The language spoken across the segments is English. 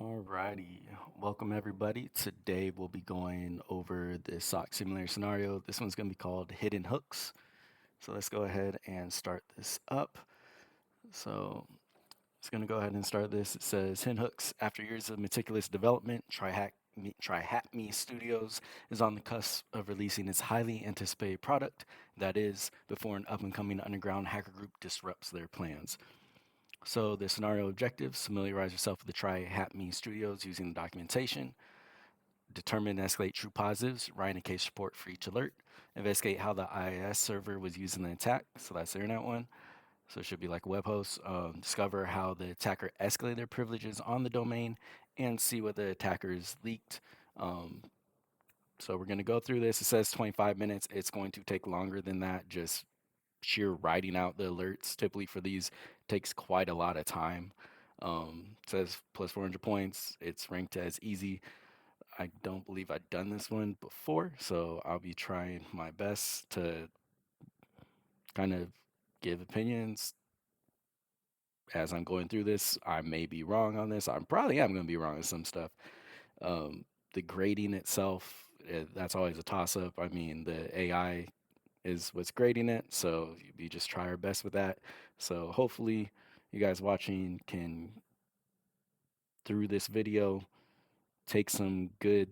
Alrighty, welcome everybody. Today we'll be going over the SoC simulator scenario. This one's going to be called Hidden Hooks. So let's go ahead and start this up. So it's going to go ahead and start this. It says Hidden Hooks. After years of meticulous development, TryHackMe Studios is on the cusp of releasing its highly anticipated product. That is, before an up-and-coming underground hacker group disrupts their plans. So the scenario objectives: familiarize yourself with the TryHackMe Studios using the documentation. Determine and escalate true positives, write a case report for each alert, investigate how the IIS server was used in the attack, so that's the internet one, so it should be like a web host. Discover how the attacker escalated their privileges on the domain, and see what the attackers leaked. Um, so we're going to go through this. It says 25 minutes. It's going to take longer than that. Just sheer writing out the alerts typically for these takes quite a lot of time. It says plus 400 points. It's ranked as easy. I don't believe I've done this one before, so I'll be trying my best to kind of give opinions as I'm going through this. I may be wrong on this. I probably am going to be wrong on some stuff. Um, the grading itself, that's always a toss up. I mean, the AI is what's grading it, so we just try our best with that. So hopefully, you guys watching can, through this video, take some good,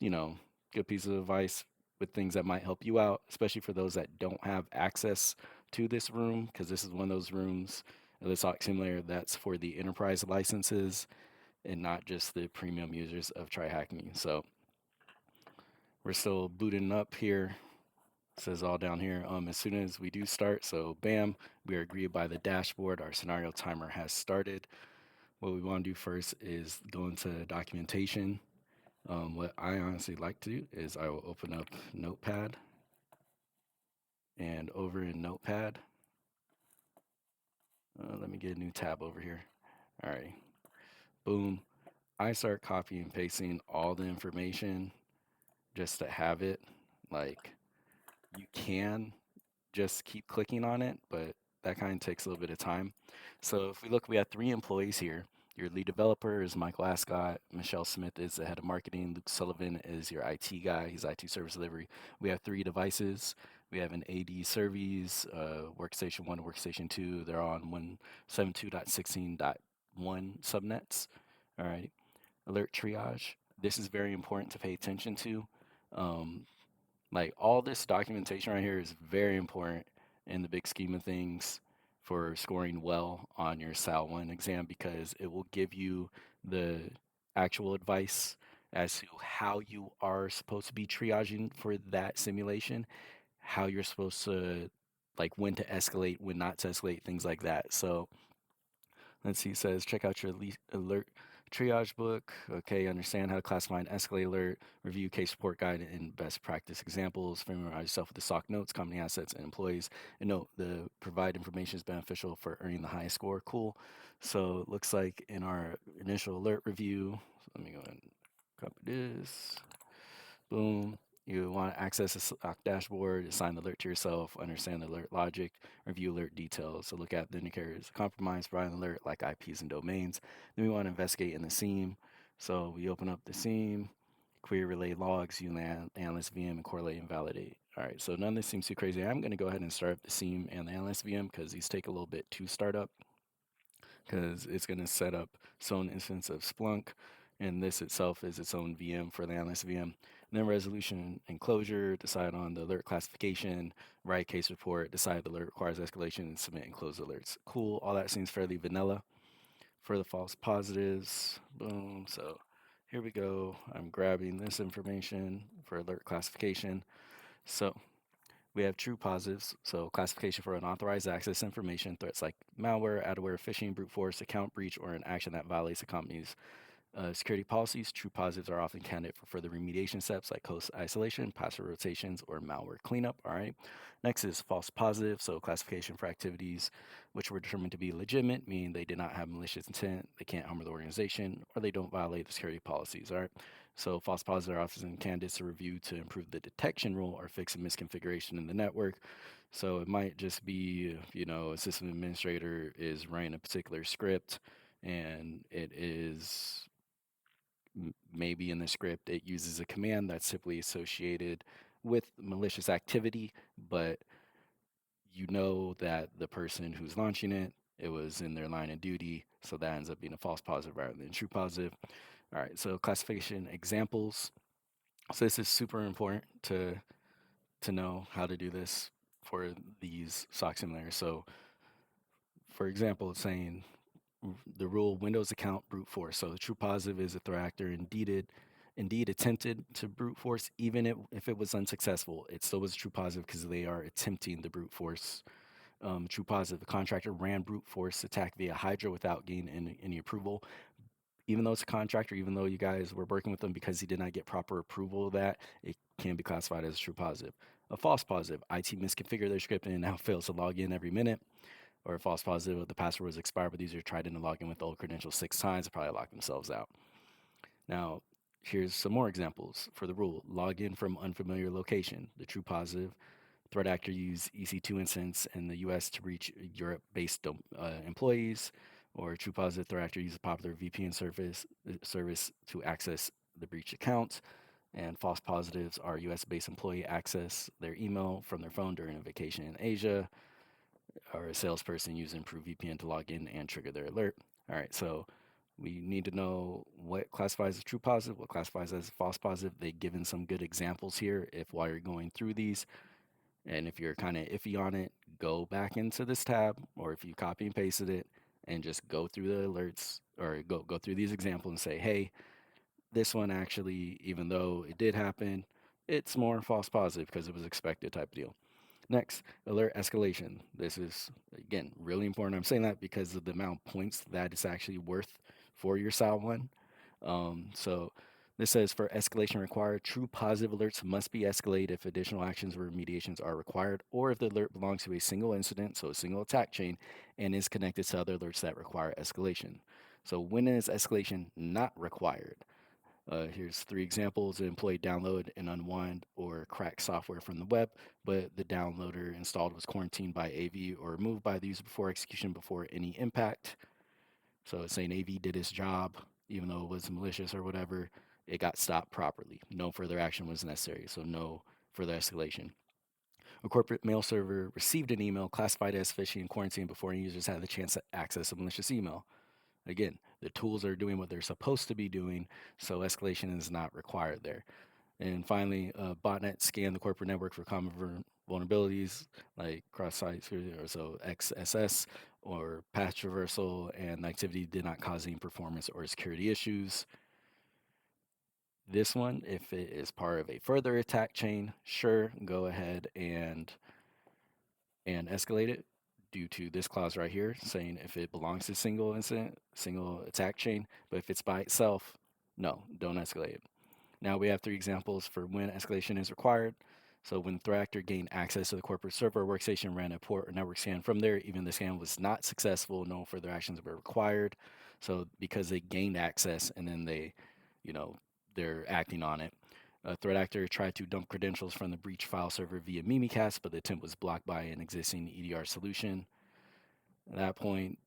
you know, good pieces of advice with things that might help you out, especially for those that don't have access to this room, because this is one of those rooms, the SOC simulator, that's for the enterprise licenses and not just the premium users of TryHackMe. So we're still booting up here. It says all down here. As soon as we do start, so bam, we are agreed by the dashboard. Our scenario timer has started. What we want to do first is go into documentation. What I honestly like to do is I will open up Notepad, and over in Notepad, let me get a new tab over here. All right, boom. I start copying and pasting all the information just to have it. Like, you can just keep clicking on it, but that kind of takes a little bit of time. So if we look, we have 3 employees here. Your lead developer is Michael Ascott. Michelle Smith is the head of marketing. Luke Sullivan is your IT guy. He's IT service delivery. We have 3 devices. We have an AD Service, Workstation 1 and Workstation 2. They're on 172.16.1 subnets. All right. Alert triage. This is very important to pay attention to. Um, like, all this documentation right here is very important in the big scheme of things for scoring well on your SAL1 exam, because it will give you the actual advice as to how you are supposed to be triaging for that simulation, how you're supposed to, like, when to escalate, when not to escalate, things like that. So let's see, it says check out your alert triage book. Okay, understand how to classify an escalate alert, review case report guide and best practice examples, familiarize yourself with the SOC notes, company assets, and employees. And note, the provide information is beneficial for earning the highest score. Cool. So it looks like in our initial alert review, so let me go ahead and copy this. Boom. You want to access a SOC dashboard, assign the alert to yourself, understand the alert logic, review alert details. So look at the indicators, compromise, provide an alert like IPs and domains. Then we want to investigate in the SIEM. So we open up the SIEM, query relay logs, use the analyst VM, and correlate and validate. All right, so none of this seems too crazy. I'm going to go ahead and start up the SIEM and the analyst VM because these take a little bit to start up, because it's going to set up its own instance of Splunk, and this itself is its own VM for the analyst VM. And then resolution and closure, decide on the alert classification, write case report, decide the alert requires escalation, and submit and close alerts. Cool, all that seems fairly vanilla. For the false positives, boom, so here we go. I'm grabbing this information for alert classification. So we have true positives, so classification for unauthorized access information, threats like malware, adware, phishing, brute force, account breach, or an action that violates a company's security policies. True positives are often candidate for further remediation steps like host isolation, password rotations, or malware cleanup. All right. Next is false positive, so classification for activities which were determined to be legitimate, meaning they did not have malicious intent, they can't harm the organization, or they don't violate the security policies. All right. So false positives are often candidates to review to improve the detection rule or fix a misconfiguration in the network. So it might just be, a system administrator is running a particular script and it is Maybe in the script it uses a command that's simply associated with malicious activity, but you know that the person who's launching it, it was in their line of duty, so that ends up being a false positive rather than true positive. All right, so classification examples. So this is super important to know how to do this for these SOC simulators. So for example, it's saying the rule Windows account brute force. So the true positive is a threat actor indeed attempted to brute force, even if it was unsuccessful. It still was true positive because they are attempting the brute force. True positive, the contractor ran brute force attack via Hydra without gaining any approval. Even though it's a contractor, even though you guys were working with them because he did not get proper approval of that, it can be classified as a true positive. A false positive, IT misconfigured their script and now fails to log in every minute. Or a false positive, the password was expired, but the user tried to log in with the old credentials 6 times, probably locked themselves out. Now, here's some more examples for the rule. Log in from unfamiliar location. The true positive, threat actor used EC2 instance in the US to reach Europe-based employees, or true positive, threat actor used a popular VPN service to access the breached account. And false positives are US-based employee access their email from their phone during a vacation in Asia, or a salesperson using improved VPN to log in and trigger their alert. All right, so we need to know what classifies as true positive, what classifies as false positive. They've given some good examples here. If while you're going through these, and if you're kind of iffy on it, go back into this tab, or if you copy and pasted it, and just go through the alerts, or go through these examples and say, hey, this one actually, even though it did happen, it's more false positive because it was expected type of deal. Next, alert escalation. This is, again, really important. I'm saying that because of the amount of points that it's actually worth for your SAL1. So this says for escalation required, true positive alerts must be escalated if additional actions or remediations are required, or if the alert belongs to a single incident, so a single attack chain, and is connected to other alerts that require escalation. So when is escalation not required? Here's 3 examples. An employee download and unwind or crack software from the web, but the downloader installed was quarantined by AV or removed by the user before execution before any impact. So it's saying AV did its job, even though it was malicious or whatever, it got stopped properly. No further action was necessary, so no further escalation. A corporate mail server received an email classified as phishing and quarantined before any users had the chance to access a malicious email. Again, the tools are doing what they're supposed to be doing, so escalation is not required there. And finally, botnet scanned the corporate network for common vulnerabilities like cross-site security, or so XSS or path traversal, and the activity did not cause any performance or security issues. This one, if it is part of a further attack chain, sure, go ahead and escalate it due to this clause right here saying if it belongs to single incident, single attack chain, but if it's by itself, no, don't escalate it. Now we have 3 examples for when escalation is required. So when the threat actor gained access to the corporate server or workstation, ran a port or network scan from there, even the scan was not successful, no further actions were required. So because they gained access and then you know, they're acting on it. A threat actor tried to dump credentials from the breach file server via Mimikatz, but the attempt was blocked by an existing EDR solution. At that point,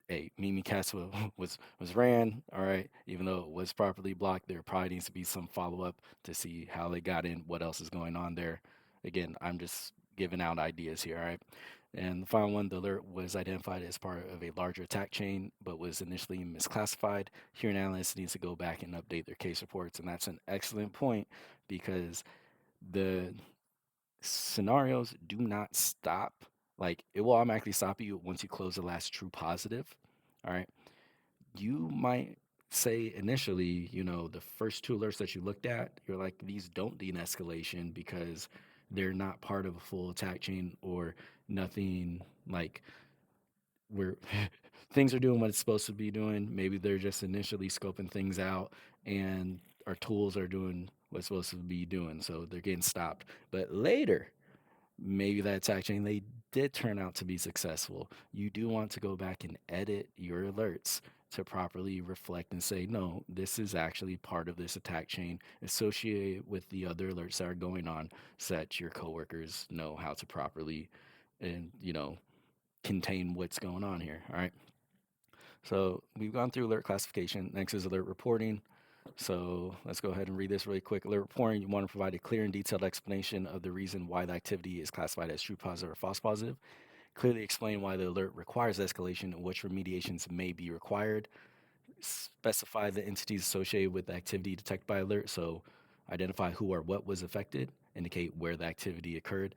hey, Mimikatz was ran, all right, even though it was properly blocked. There probably needs to be some follow-up to see how they got in, what else is going on there. Again, I'm just giving out ideas here, all right? And the final one, the alert was identified as part of a larger attack chain, but was initially misclassified. Here, an analyst needs to go back and update their case reports, and that's an excellent point because the scenarios do not stop. Like, it will automatically stop you once you close the last true positive. All right. You might say initially, the first 2 alerts that you looked at, you're like, these don't de escalation because they're not part of a full attack chain or nothing like where things are doing what it's supposed to be doing. Maybe they're just initially scoping things out and our tools are doing what's supposed to be doing. So they're getting stopped. But later, maybe that attack chain they did turn out to be successful. You do want to go back and edit your alerts to properly reflect and say, no, this is actually part of this attack chain associated with the other alerts that are going on, so that your coworkers know how to properly and contain what's going on here. All right. So we've gone through alert classification. Next is alert reporting. So let's go ahead and read this really quick. Alert reporting, you want to provide a clear and detailed explanation of the reason why the activity is classified as true positive or false positive. Clearly explain why the alert requires escalation and which remediations may be required. Specify the entities associated with the activity detected by alert. So identify who or what was affected, indicate where the activity occurred,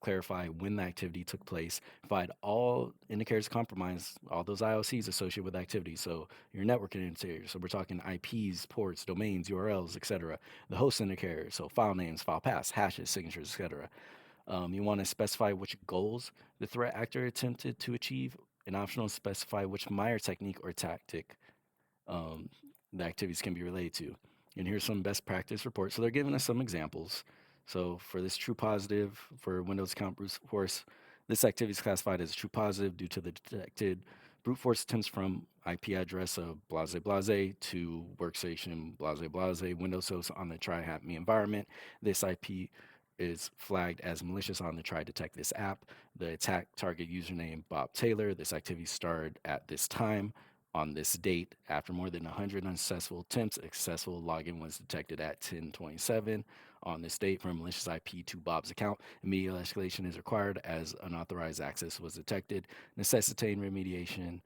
clarify when the activity took place, provide all indicators of compromise, all those IOCs associated with the activity. So your networking indicator, so we're talking IPs, ports, domains, URLs, etc. The host indicator, so file names, file paths, hashes, signatures, etc. You want to specify which goals the threat actor attempted to achieve, and optional specify which Meyer technique or tactic um, the activities can be related to. And here's some best practice reports. So they're giving us some examples. So for this true positive for Windows account brute force, this activity is classified as true positive due to the detected brute force attempts from IP address of blase blase to workstation blase blase Windows host on the TryHackMe environment. This IP is flagged as malicious on the try detect this app. The attack target username Bob Taylor. This activity started at this time on this date. After more than 100 unsuccessful attempts, a successful login was detected at 10:27 on this date from a malicious IP to Bob's account. Immediate escalation is required as unauthorized access was detected, necessitating remediation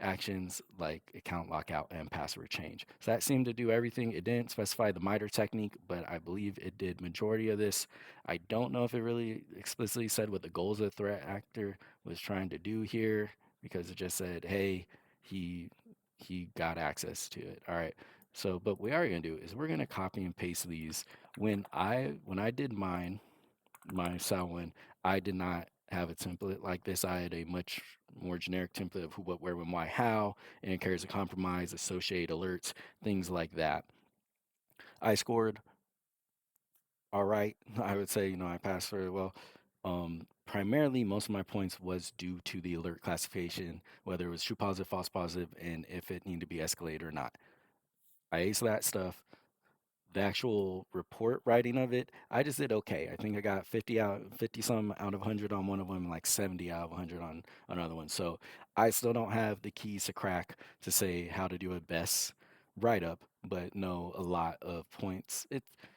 actions like account lockout and password change. So that seemed to do everything. It didn't specify the MITRE technique, but I believe it did majority of this. I don't know if it really explicitly said what the goals of the threat actor was trying to do here, because it just said, hey, he he got access to it. All right. So, but what we are gonna do is we're gonna copy and paste these. When I did my SAL1, I did not have a template like this. I had a much more generic template of who, what, where, when, why, how, and it carries a compromise, associate alerts, things like that. I scored all right. I would say, I passed very well. Primarily, most of my points was due to the alert classification, whether it was true positive, false positive, and if it needed to be escalated or not. I aced that stuff. The actual report writing of it, I just did okay. I think I got 50 some out of 100 on one of them, like 70 out of 100 on another one. So I still don't have the keys to crack to say how to do a best write up, but know a lot of points.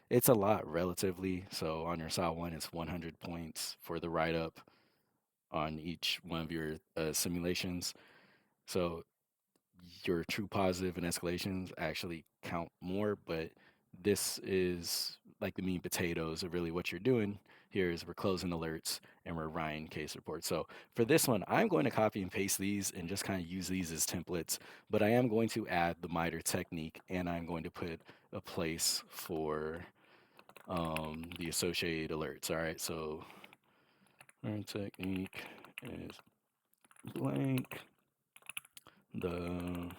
It's a lot relatively. So on your SAL1, it's 100 points for the write up on each one of your simulations. So your true positive and escalations actually count more, but this is like the meat and potatoes of really what you're doing here is we're closing alerts and we're writing case reports. So for this one, I'm going to copy and paste these and just kind of use these as templates, but I am going to add the MITRE technique and I'm going to put a place for the associated alerts. All right, so our technique is blank. The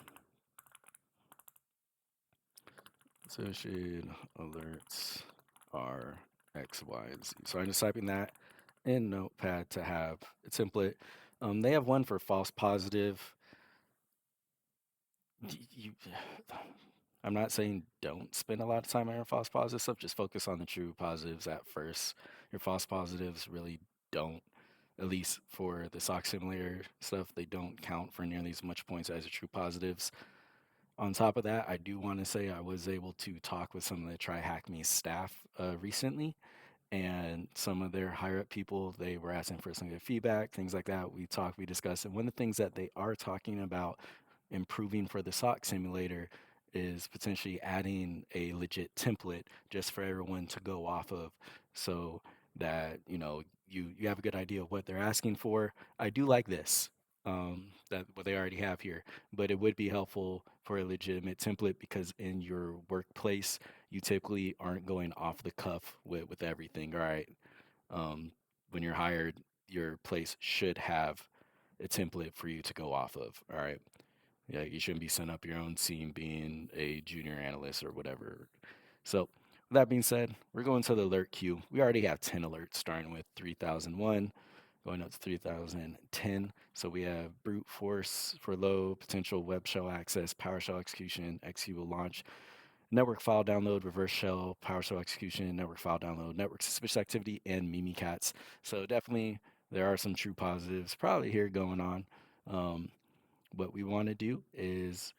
associated alerts are X, Y, and Z. So I'm just typing that in Notepad to have a template. They have one for false positive. You, I'm not saying don't spend a lot of time on your false positive stuff. Just focus on the true positives at first. Your false positives really don't, at least for the SoC simulator stuff, they don't count for nearly as much points as your true positives. On top of that, I do want to say I was able to talk with some of the TryHackMe staff recently, and some of their higher up people, they were asking for some good feedback, things like that. We talked, we discussed, and one of the things that they are talking about improving for the SOC simulator is potentially adding a legit template just for everyone to go off of, so that you have a good idea of what they're asking for. I do like this, that what they already have here, but it would be helpful for a legitimate template because in your workplace you typically aren't going off the cuff with everything. All right. When you're hired, your place should have a template for you to go off of. All right. Yeah, you shouldn't be setting up your own scene being a junior analyst or whatever. So, with that being said, we're going to the alert queue. We already have 10 alerts, starting with 3001, going up to 3010. So we have brute force for low, potential web shell access, PowerShell execution, executable launch, network file download, reverse shell, PowerShell execution, network file download, network suspicious activity, and Mimikatz. So definitely there are some true positives probably here going on. What we want to do is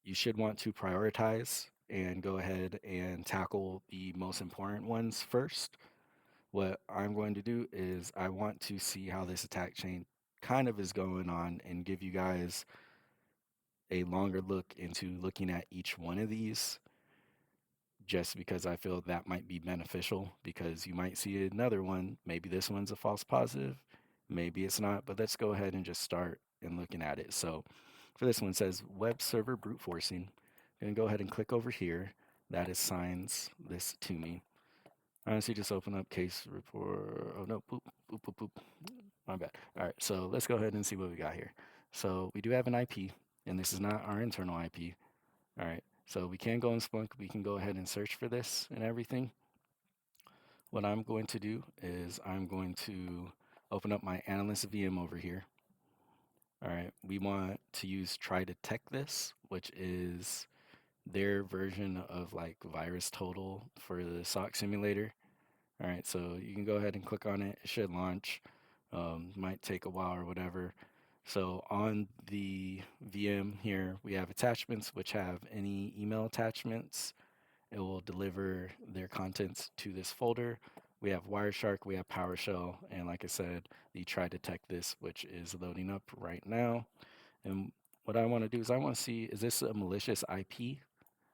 you should want to prioritize and go ahead and tackle the most important ones first. What I'm going to do is I want to see how this attack chain kind of is going on and give you guys a longer look into looking at each one of these, just because I feel that might be beneficial, because you might see another one. Maybe this one's a false positive, maybe it's not, but let's go ahead and just start and looking at it. So for this one, it says web server brute forcing. I'm going to go ahead and click over here. That assigns this to me. Honestly, just open up case report. Oh no, boop, boop, boop, boop. My bad. All right, so let's go ahead and see what we got here. So we do have an IP, and this is not our internal IP. All right, so we can go in Splunk. We can go ahead and search for this and everything. What I'm going to do is I'm going to open up my analyst VM over here. All right, we want to use try detect this, which is their version of like virus total for the SOC simulator. All right, so you can go ahead and click on it. It should launch. Might take a while or whatever. So on the VM here, we have attachments, which have any email attachments. It will deliver their contents to this folder. We have Wireshark, we have PowerShell, and like I said, the try detect this, which is loading up right now. And what I want to do is I want to see, is this a malicious IP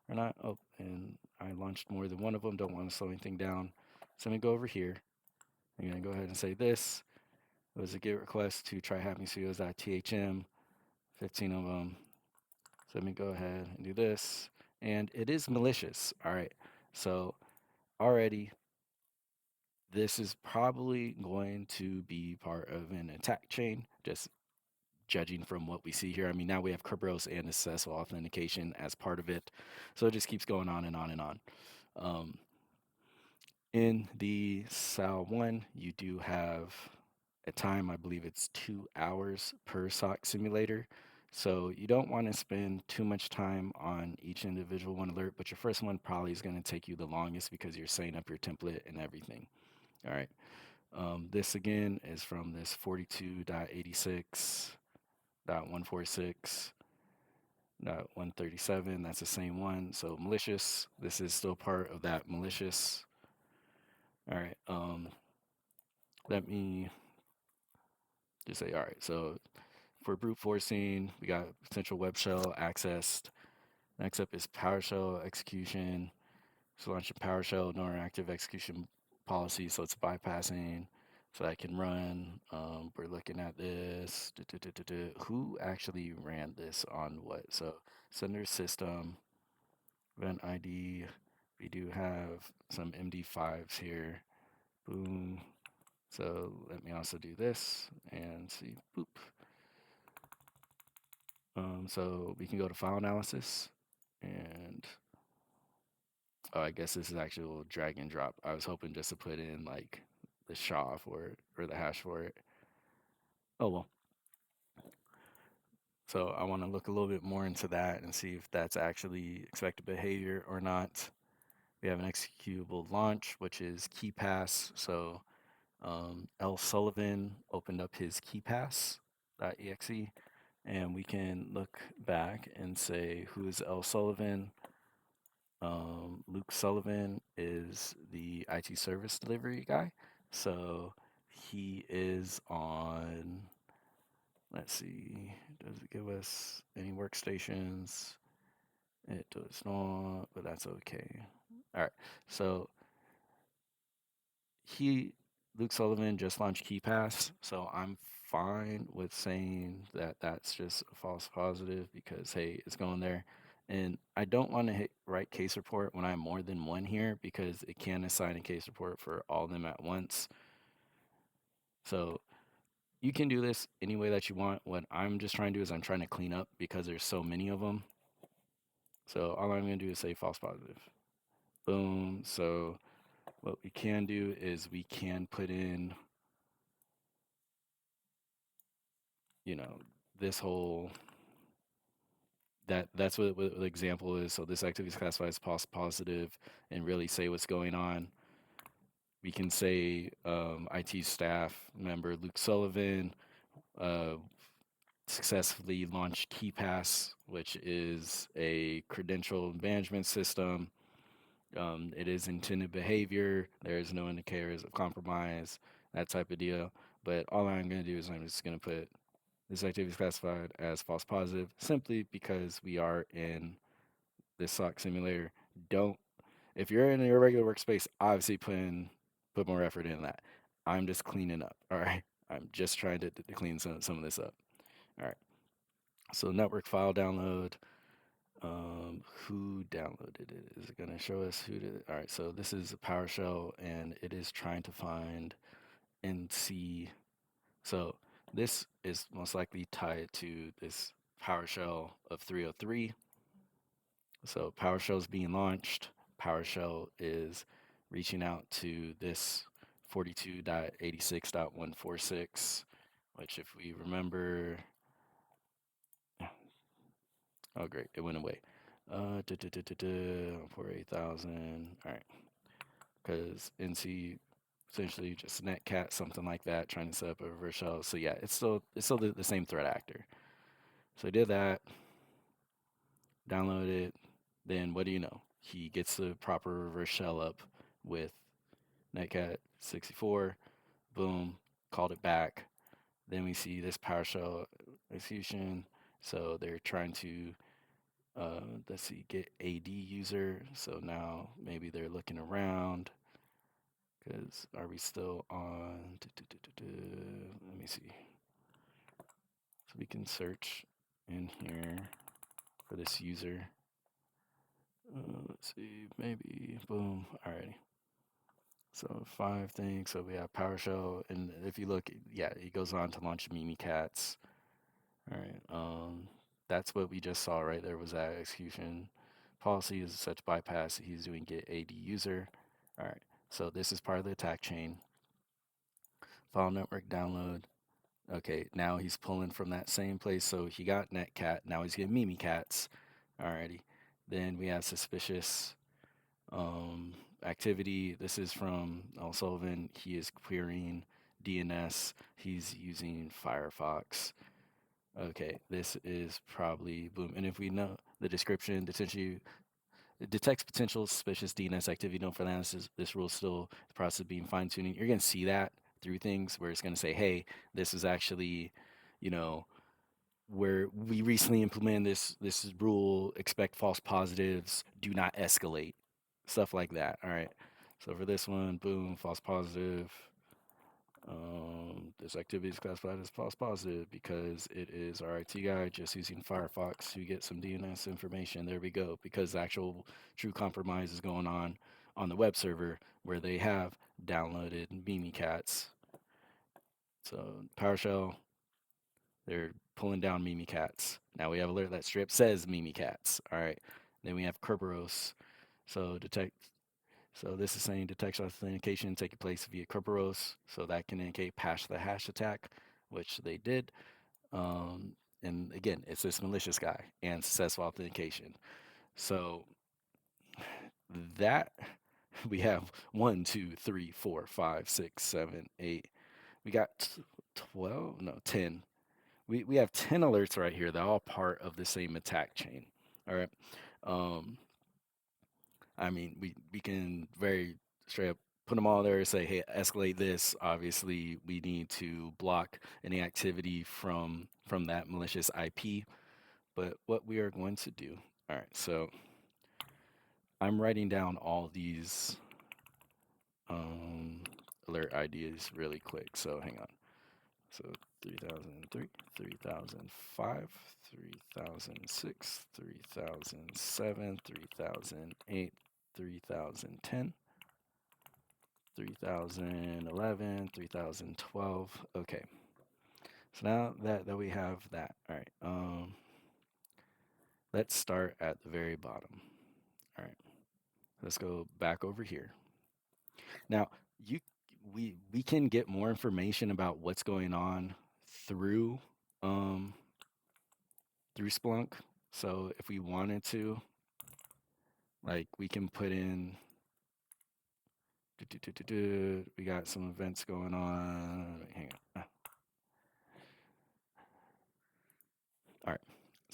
or not? Oh, and I launched more than one of them. Don't want to slow anything down. So I'm going to go over here. I'm going to go ahead and say this was a GET request to TryHackMe studios.thm, 15 of them. So let me go ahead and do this. And it is malicious. All right. So already, this is probably going to be part of an attack chain, just judging from what we see here. I mean, now we have Kerberos and successful authentication as part of it. So it just keeps going on and on and on. Um, in the SAL1, you do have a time, I believe it's 2 hours per SOC simulator. So you don't want to spend too much time on each individual one alert, but your first one probably is going to take you the longest because you're setting up your template and everything. All right. This again is from this 42.86.146.137. That's the same one. So malicious. This is still part of that malicious. All right. Let me just say, all right. So for brute forcing, we got potential web shell accessed. Next up is PowerShell execution. So launching PowerShell, no interactive execution policy. So it's bypassing. So I can run. We're looking at this. Who actually ran this on what? So sender system, event ID. We do have some MD5s here. Boom. So let me also do this and see. Boop. So we can go to file analysis, and oh, I guess this is actual drag and drop. I was hoping just to put in like the SHA for it or the hash for it. Oh well. So I want to look a little bit more into that and see if that's actually expected behavior or not. We have an executable launch, which is key pass. So L. Sullivan opened up his keypass.exe, and we can look back and say, who is L. Sullivan? Luke Sullivan is the IT service delivery guy. So he is on, let's see, does it give us any workstations? It does not, but that's okay. All right. So Luke Sullivan just launched KeyPass. So I'm fine with saying that that's just a false positive because, hey, it's going there. And I don't want to write case report when I have more than one here because it can assign a case report for all of them at once. So you can do this any way that you want. What I'm just trying to do is I'm trying to clean up because there's so many of them. So all I'm going to do is say false positive. Boom. So what we can do is we can put in, you know, this whole, that's what the example is. So this activity is classified as false positive and really say what's going on. We can say IT staff member Luke Sullivan successfully launched KeyPass, which is a credential management system. It is intended behavior. There is no indicators of compromise, that type of deal. But all I'm going to do is I'm just going to put this activity is classified as false positive simply because we are in this SOC simulator. Don't, if you're in your regular workspace, obviously put more effort in that. I'm just cleaning up. All right. I'm just trying to clean some of this up. All right. So network file download. Who downloaded it? Is it going to show us who did it? All right. So this is a PowerShell, and it is trying to find NC. So this is most likely tied to this PowerShell of 303. So PowerShell is being launched. PowerShell is reaching out to this 42.86.146, which if we remember, oh great, it went away. 48,000. All right, because NC essentially just netcat something like that, trying to set up a reverse shell. So yeah, it's still the same threat actor. So I did that, download it. Then what do you know? He gets the proper reverse shell up with netcat 64. Boom, called it back. Then we see this PowerShell execution. So they're trying to let's see, get AD user. So now maybe they're looking around because are we still on? Let me see. So we can search in here for this user. Let's see, maybe boom. Alrighty. So 5 things. So we have PowerShell, and if you look, yeah, he goes on to launch Mimikatz. All right. That's what we just saw, right? There was that execution policy is such bypass. He's doing get AD user. All right. So this is part of the attack chain. File network download. Okay. Now he's pulling from that same place. So he got netcat. Now he's getting Mimikatz. Alrighty. Then we have suspicious activity. This is from Sullivan. He is querying DNS. He's using Firefox. Okay, this is probably boom. And if we know the description, potentially it detects potential suspicious DNS activity. Don't for that. This rule is still the process of being fine tuning. You're gonna see that through things where it's gonna say, hey, this is actually, you know, where we recently implemented this rule. Expect false positives. Do not escalate. Stuff like that. All right. So for this one, boom, false positive. This activity is classified as false positive because it is our IT guy just using Firefox to get some DNS information. There we go. Because actual true compromise is going on the web server where they have downloaded Mimikatz. So PowerShell, they're pulling down Mimikatz. Now we have alert that strip says Mimikatz. All right. Then we have Kerberos. So detect. So this is saying detection authentication taking place via Kerberos. So that can indicate pass the hash attack, which they did. And again, it's this malicious guy and successful authentication. So that we have 1, 2, 3, 4, 5, 6, 7, 8. We got 12, no, 10. We have 10 alerts right here. They're all part of the same attack chain. All right. Um, I mean, we can very straight up put them all there and say, hey, escalate this. Obviously, we need to block any activity from that malicious IP. But what we are going to do, all right, so I'm writing down all these alert IDs really quick. So hang on. So 3003, 3005, 3006, 3007, 3008, 3010, 3011, 3012. Okay. So now that we have that, all right. Let's start at the very bottom. All right. Let's go back over here. Now, you we can get more information about what's going on through um through Splunk. So if we wanted to, like we can put in we got some events going on. Hang on.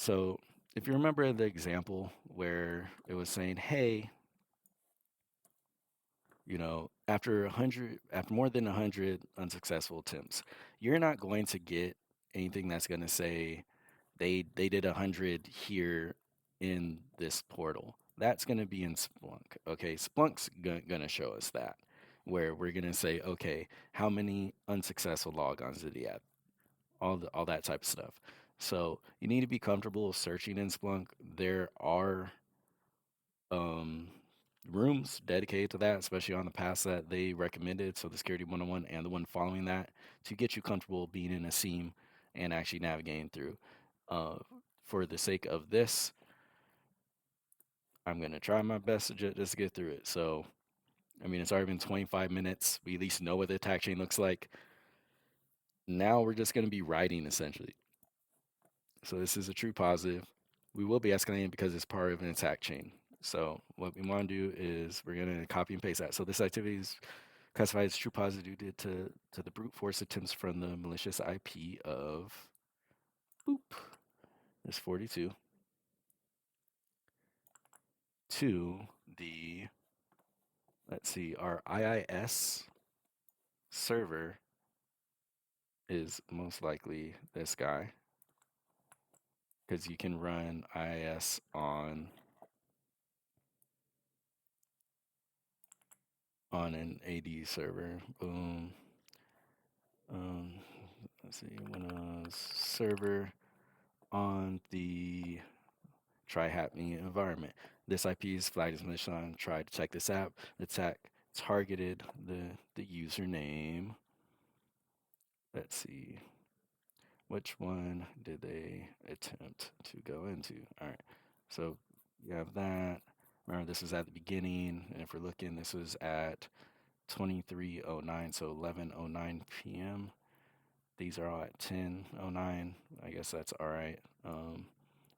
So if you remember the example where it was saying, hey, after more than 100 unsuccessful attempts, you're not going to get anything that's going to say they did 100 here in this portal. That's going to be in Splunk. Okay, Splunk's going to show us that, where we're going to say, okay, how many unsuccessful logons did he have? All that type of stuff. So you need to be comfortable searching in Splunk. There are um, rooms dedicated to that, especially on the paths that they recommended. So the Security 101 and the one following that, to get you comfortable being in a seam and actually navigating through. Uh, for the sake of this, I'm going to try my best to just get through it. So, I mean, it's already been 25 minutes. We at least know what the attack chain looks like. Now we're just going to be writing essentially. So this is a true positive. We will be escalating because it's part of an attack chain. So what we want to do is we're going to copy and paste that. So this activity is classified as true positive due to the brute force attempts from the malicious IP of boop, this 42 to the, let's see, our IIS server is most likely this guy, because you can run IIS on an AD server. Boom. Um, let's see, Windows server on the TryHackMe environment. This IP is flagged as malicious on try to check this app. The attack targeted the username. Let's see. Which one did they attempt to go into? All right. So you have that. Remember, this was at the beginning. And if we're looking, this was at 23:09, so 11:09 p.m. These are all at 10:09. I guess that's all right.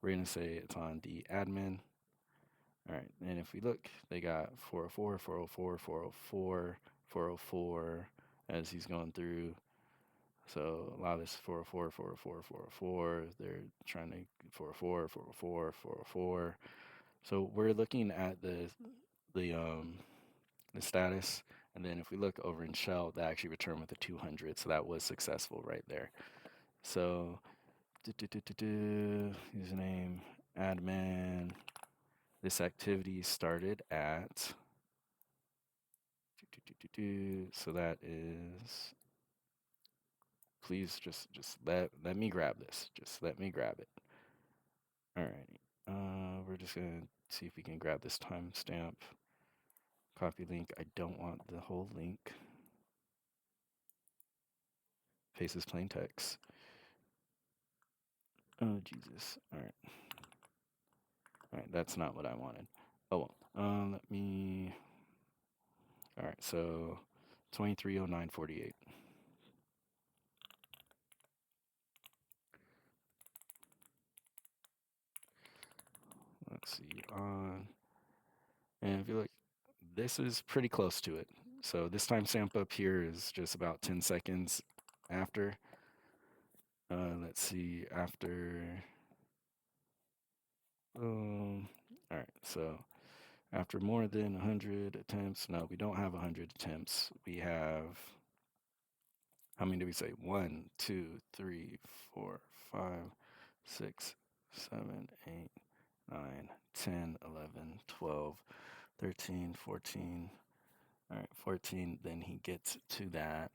We're going to say it's on the admin. All right. And if we look, they got 404, 404, 404, 404 as he's going through. So a lot of this 404, 404, 404. They're trying to 404, 404, 404. So we're looking at the um the status, and then if we look over in shell, that actually returned with a 200. So that was successful right there. So username admin. This activity started at so that is, please just let me grab this. Just let me grab it. Alrighty. We're just gonna see if we can grab this timestamp. Copy link. I don't want the whole link. Paste as plain text. Oh Jesus. Alright. Alright, that's not what I wanted. Oh well. Let me. Alright, so 23:09:48. Let's see. And if you look, this is pretty close to it. So this timestamp up here is just about 10 seconds after. Let's see, after. All right, so after more than 100 attempts, no, we don't have 100 attempts. We have, how many did we say? 1, 2, 3, 4, 5, 6, 7, 8, 9, 10, 11, 12, 13, 14. All right, 14, then he gets to that,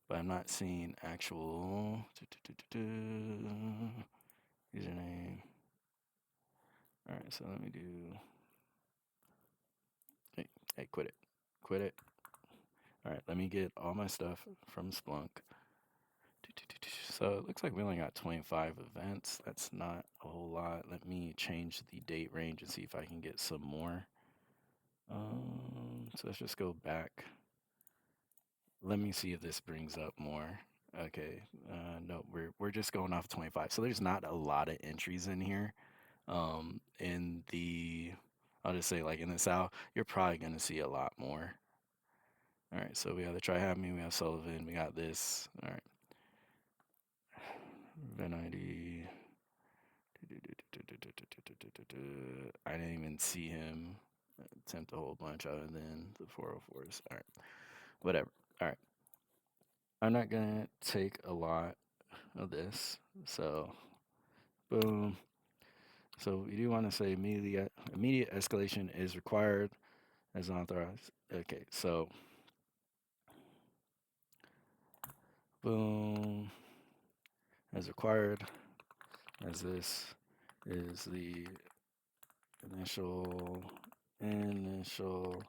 but I'm not seeing actual username. All right, so let me do, hey, quit it. Quit it. All right, let me get all my stuff from Splunk. So it looks like we only got 25 events. That's not a whole lot. Let me change the date range and see if I can get some more. So let's just go back. Let me see if this brings up more. Okay, no, we're just going off 25. So there's not a lot of entries in here. In the, I'll just say like in the South, you're probably gonna see a lot more. All right, so we have the TryHackMe, we have Sullivan, we got this. All right, Event ID. I didn't even see him attempt a whole bunch other than the 404s. All right, whatever. All right, I'm not gonna take a lot of this. So, boom. So we do want to say immediate escalation is required as authorized. Okay, so boom, as required, as this is the initial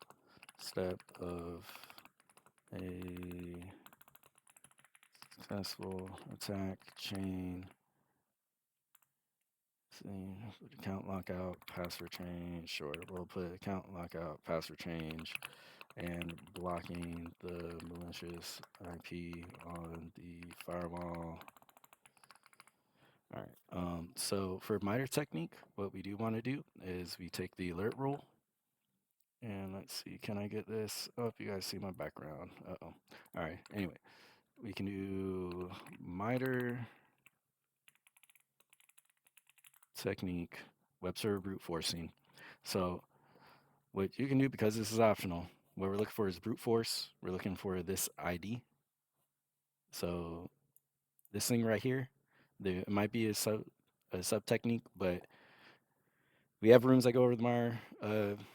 step of a successful attack chain. See, account lockout, password change. Sure, we'll put account lockout, password change, and blocking the malicious IP on the firewall. All right. So for MITRE technique, what we do want to do is we take the alert rule, and let's see, can I get this up? You guys see my background. Uh-oh. All right. Anyway, we can do MITRE technique, web server brute forcing. So what you can do, because this is optional, what we're looking for is brute force. We're looking for this ID. So this thing right here, it might be a sub technique, but we have rooms that go over the MITRE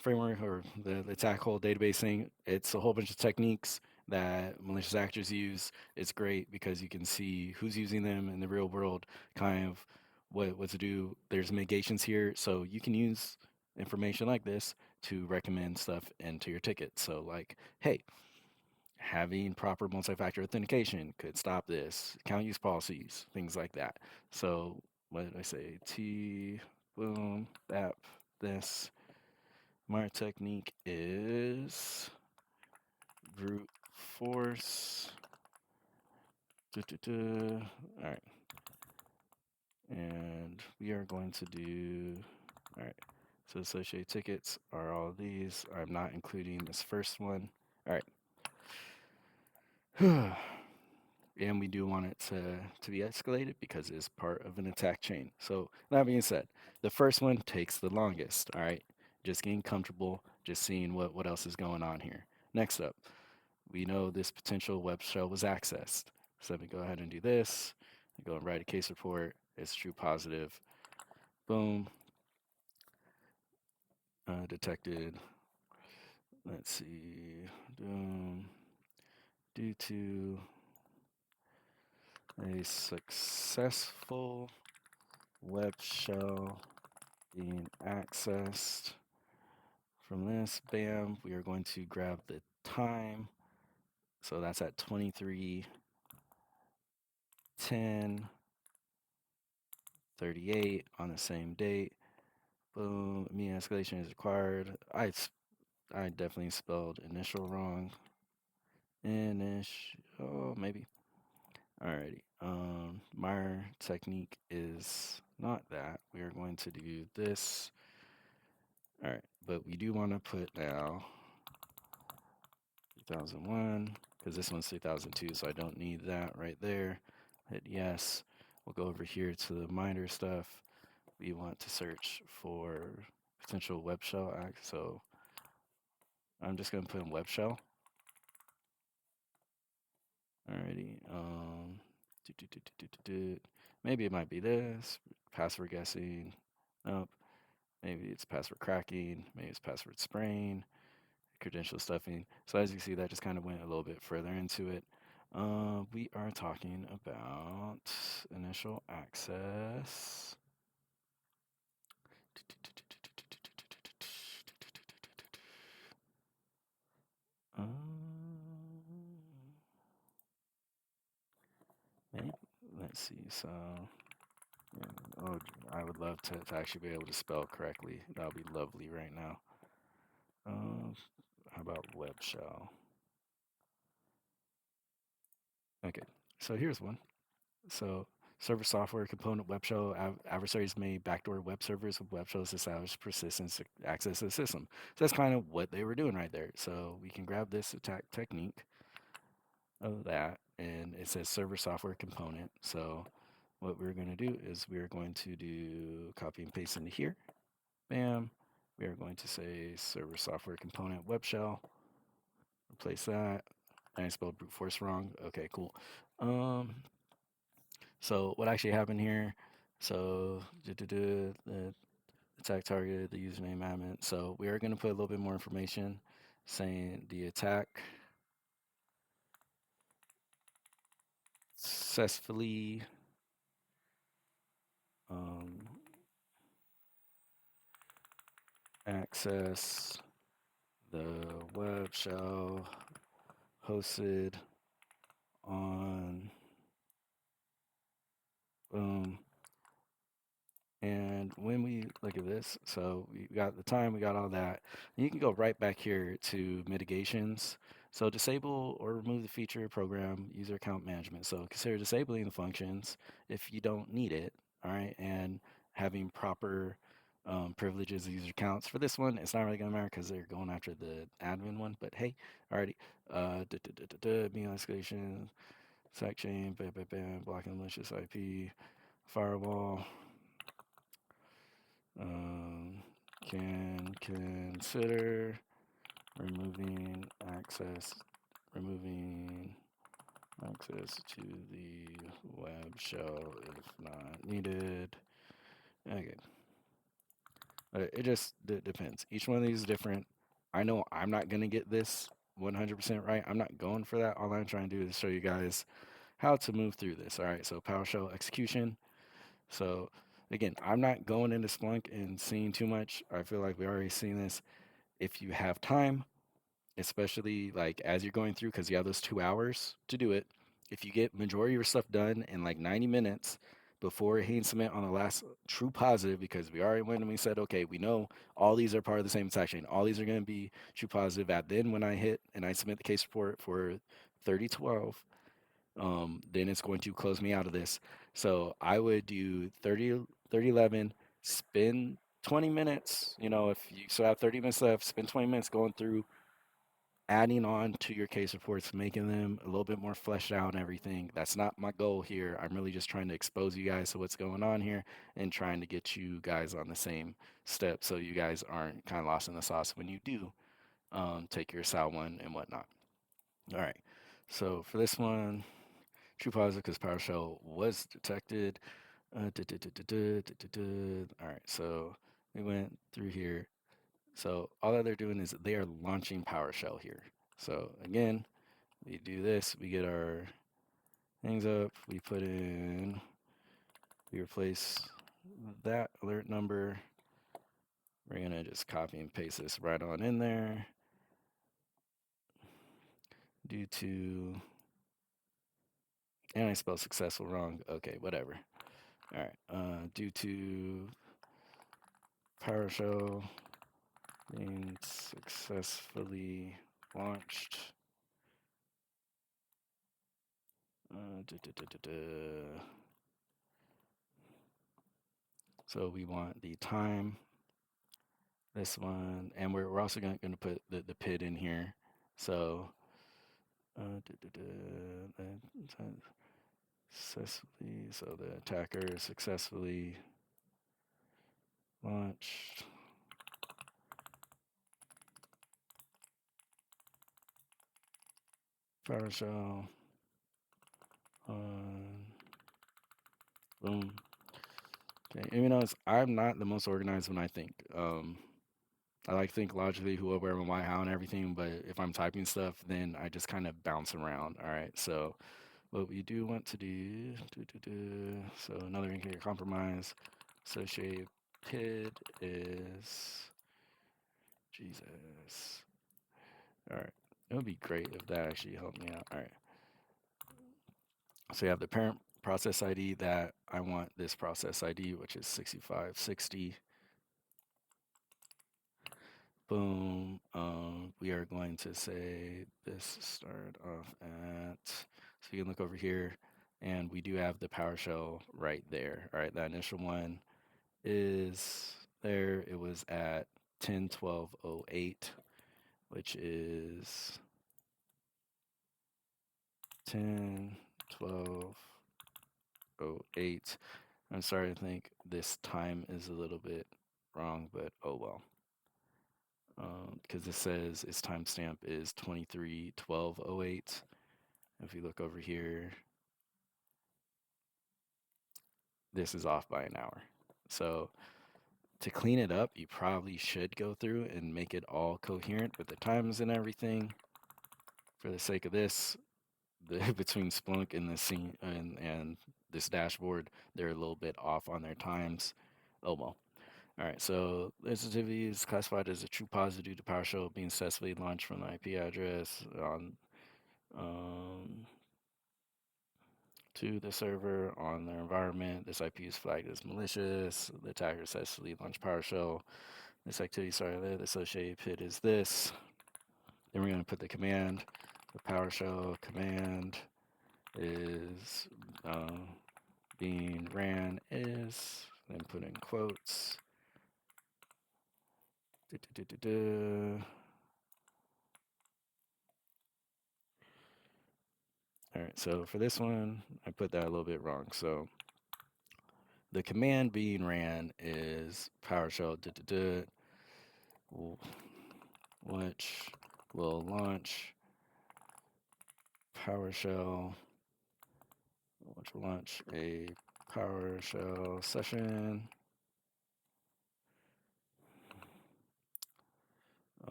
framework or the attack hole database thing. It's a whole bunch of techniques that malicious actors use. It's great because you can see who's using them in the real world, kind of what to do. There's mitigations here, so you can use information like this to recommend stuff into your ticket. So like, hey, having proper multi-factor authentication could stop this. Account use policies, things like that. So what did I say? Boom, bap, this. My technique is brute force. All right. And we are going to do, all right. So associated tickets are all of these. I'm not including this first one. All right. And we do want it to be escalated because it is part of an attack chain. So that being said, the first one takes the longest, all right? Just getting comfortable, just seeing what else is going on here. Next up, we know this potential web shell was accessed. So let me go ahead and do this. Go and write a case report. It's true positive. Boom. Detected. Let's see. Due to a successful web shell being accessed from this, bam, we are going to grab the time. So that's at 23:10:38 on the same date. Boom, immediate escalation is required. I definitely spelled initial wrong. Oh, maybe. Alrighty. My technique is not that. We are going to do this. All right, but we do want to put now 2001 because this one's 2002, so I don't need that right there. Hit yes. We'll go over here to the MITRE stuff. We want to search for potential web shell act. So I'm just gonna put in web shell. Alrighty. Maybe it might be this password guessing. Nope. Maybe it's password cracking. Maybe it's password spraying. Credential stuffing. So as you see, that just kind of went a little bit further into it. We are talking about initial access. Let's see. So, yeah, oh, I would love to actually be able to spell correctly. That would be lovely right now. How about web shell? Okay, so here's one. So server software component web shell adversaries may backdoor web servers with web shells to establish persistence to access the system. So that's kind of what they were doing right there. So we can grab this attack technique of that, and it says server software component. So what we're going to do is we're going to do copy and paste into here. Bam. We are going to say server software component web shell. Replace that. I spelled brute force wrong. Okay, cool. So what actually happened here? So the attack target, the username admin. So we are going to put a little bit more information saying the attack successfully access the web shell hosted on boom. And when we look at this, so we got the time, we got all that. You can go right back here to mitigations. So disable or remove the feature program user account management. So consider disabling the functions if you don't need it, all right, and having proper privileges of user accounts. For this one, it's not really gonna matter because they're going after the admin one, but hey, alrighty. Being escalation, stack chain, bam, bam, bam, blocking malicious IP, firewall. Can consider removing access removing access to the web shell if not needed. Okay. It just depends. Each one of these is different. I know I'm not gonna get this 100% right. I'm not going for that. All I'm trying to do is show you guys how to move through this. All right, so PowerShell execution. So again, I'm not going into Splunk and seeing too much. I feel like we already seen this. If you have time, especially like as you're going through, because you have those 2 hours to do it. If you get majority of your stuff done in like 90 minutes before hitting submit on the last true positive, because we already went and we said, okay, we know all these are part of the same attack chain. All these are going to be true positive. At then when I hit and I submit the case report for 3012, then it's going to close me out of this. So I would do 3011, spend 20 minutes, if you still have 30 minutes left, spend 20 minutes going through, adding on to your case reports, making them a little bit more fleshed out and everything. That's not my goal here. I'm really just trying to expose you guys to what's going on here and trying to get you guys on the same step so you guys aren't kind of lost in the sauce when you do take your SAL1 and whatnot. All right. So for this one, true positive because PowerShell was detected. All right, so we went through here. So all that they're doing is they are launching PowerShell here. So again, we do this, we get our things up, we put in, we replace that alert number. We're gonna just copy and paste this right on in there. Due to, and I spelled successful wrong. Okay, whatever. All right, due to PowerShell being successfully launched. So we want the time, this one, and we're also going to put the PID in here. So successfully, so the attacker successfully launched PowerShell on boom. Okay, and I'm not the most organized when I think. I like to think logically, who, where, and why, how, and everything. But if I'm typing stuff, then I just kind of bounce around. All right. So what we do want to do, so another indicator compromise, associated PID is Jesus. All right. It would be great if that actually helped me out. All right. So you have the parent process ID that I want this process ID, which is 6560. Boom. We are going to say this start off at, so you can look over here, and we do have the PowerShell right there. All right, that initial one is there. It was at 10:12:08, which is 10:12. 08. I'm starting to think this time is a little bit wrong, but oh well. Because it says its timestamp is 23/12/08. If you look over here, this is off by an hour. So to clean it up, you probably should go through and make it all coherent with the times and everything. For the sake of this, between Splunk and the scene and this dashboard, they're a little bit off on their times. Oh well. All right, so the sensitivity is classified as a true positive due to PowerShell being successfully launched from the IP address on um, to the server on their environment. This IP is flagged as malicious. The attacker successfully launched PowerShell. This activity started there. The associated PID is this. Then we're going to put the command. The PowerShell command is being ran is, then put in quotes. All right, so for this one, I put that a little bit wrong. So the command being ran is PowerShell which will launch PowerShell, which will launch a PowerShell session.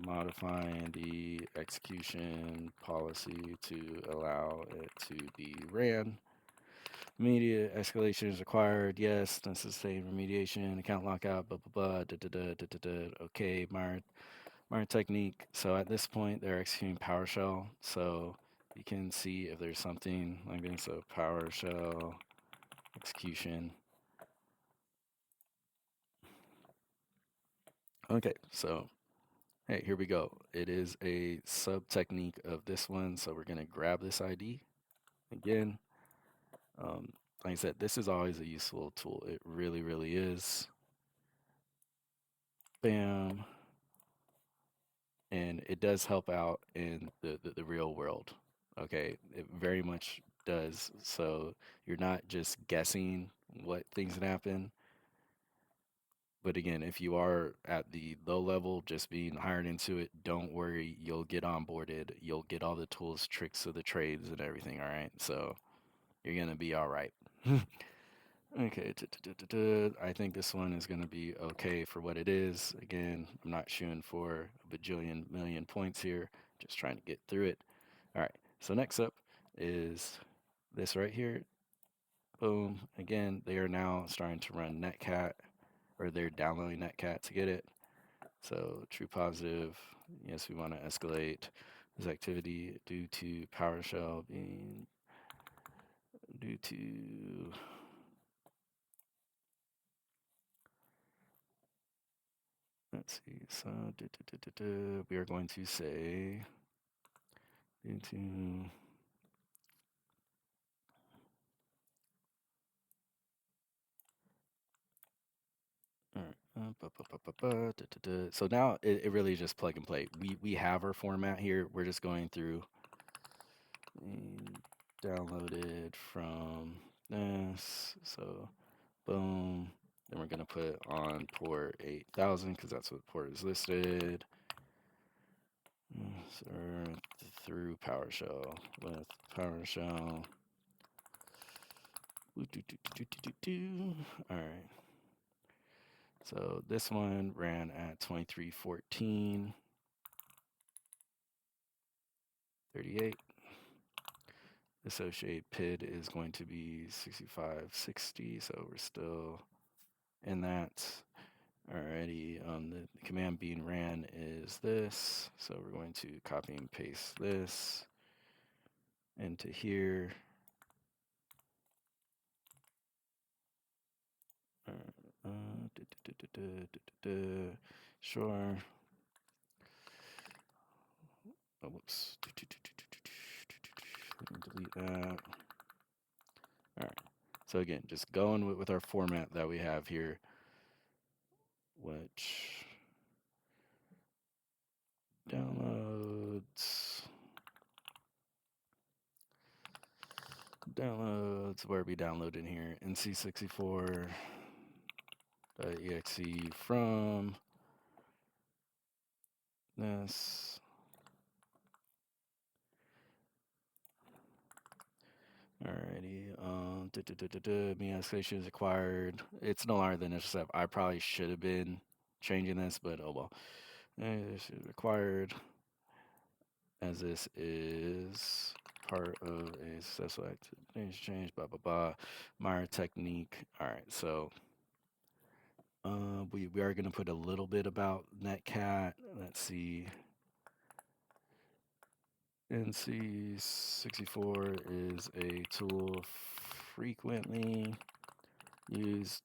Modifying the execution policy to allow it to be ran. Immediate escalation is required. Yes, necessitating remediation, account lockout, blah, blah, blah, okay, Myron technique. So at this point, they're executing PowerShell. So you can see if there's something like this. So PowerShell execution. Okay, so hey, here we go. It is a sub technique of this one. So we're going to grab this ID again. Like I said, this is always a useful tool. It really, really is. Bam. And it does help out in the real world. Okay, it very much does. So you're not just guessing what things can happen. But again, if you are at the low level, just being hired into it, don't worry. You'll get onboarded. You'll get all the tools, tricks of the trades and everything. All right. So you're going to be all right. Okay. I think this one is going to be okay for what it is. Again, I'm not shooting for a bajillion million points here. Just trying to get through it. All right. So next up is this right here. Boom. Again, they are now starting to run netcat, or they're downloading netcat to get it. So true positive. Yes, we want to escalate this activity due to PowerShell being due to let's see. So we are going to say due to so now it really is just plug and play. We have our format here. We're just going through and downloaded from this. So boom. Then we're gonna put on port 8000 because that's what port is listed. So through PowerShell with PowerShell. All right. So this one ran at 23:14:38. Associated PID is going to be 6560, so we're still in that. Alrighty, the command being ran is this, so we're going to copy and paste this into here. Sure. Oh, whoops. Delete that. All right. So again, just going with our format that we have here, which downloads So where we downloaded here, nc64.exe from this. Alrighty. Me escalation is acquired. It's no longer the initial step. I probably should have been changing this, but oh well. This is required, as this is part of a successful activity change. Blah blah blah. Meyer technique. All right. So we are gonna put a little bit about netcat. Let's see. NC64 is a tool frequently used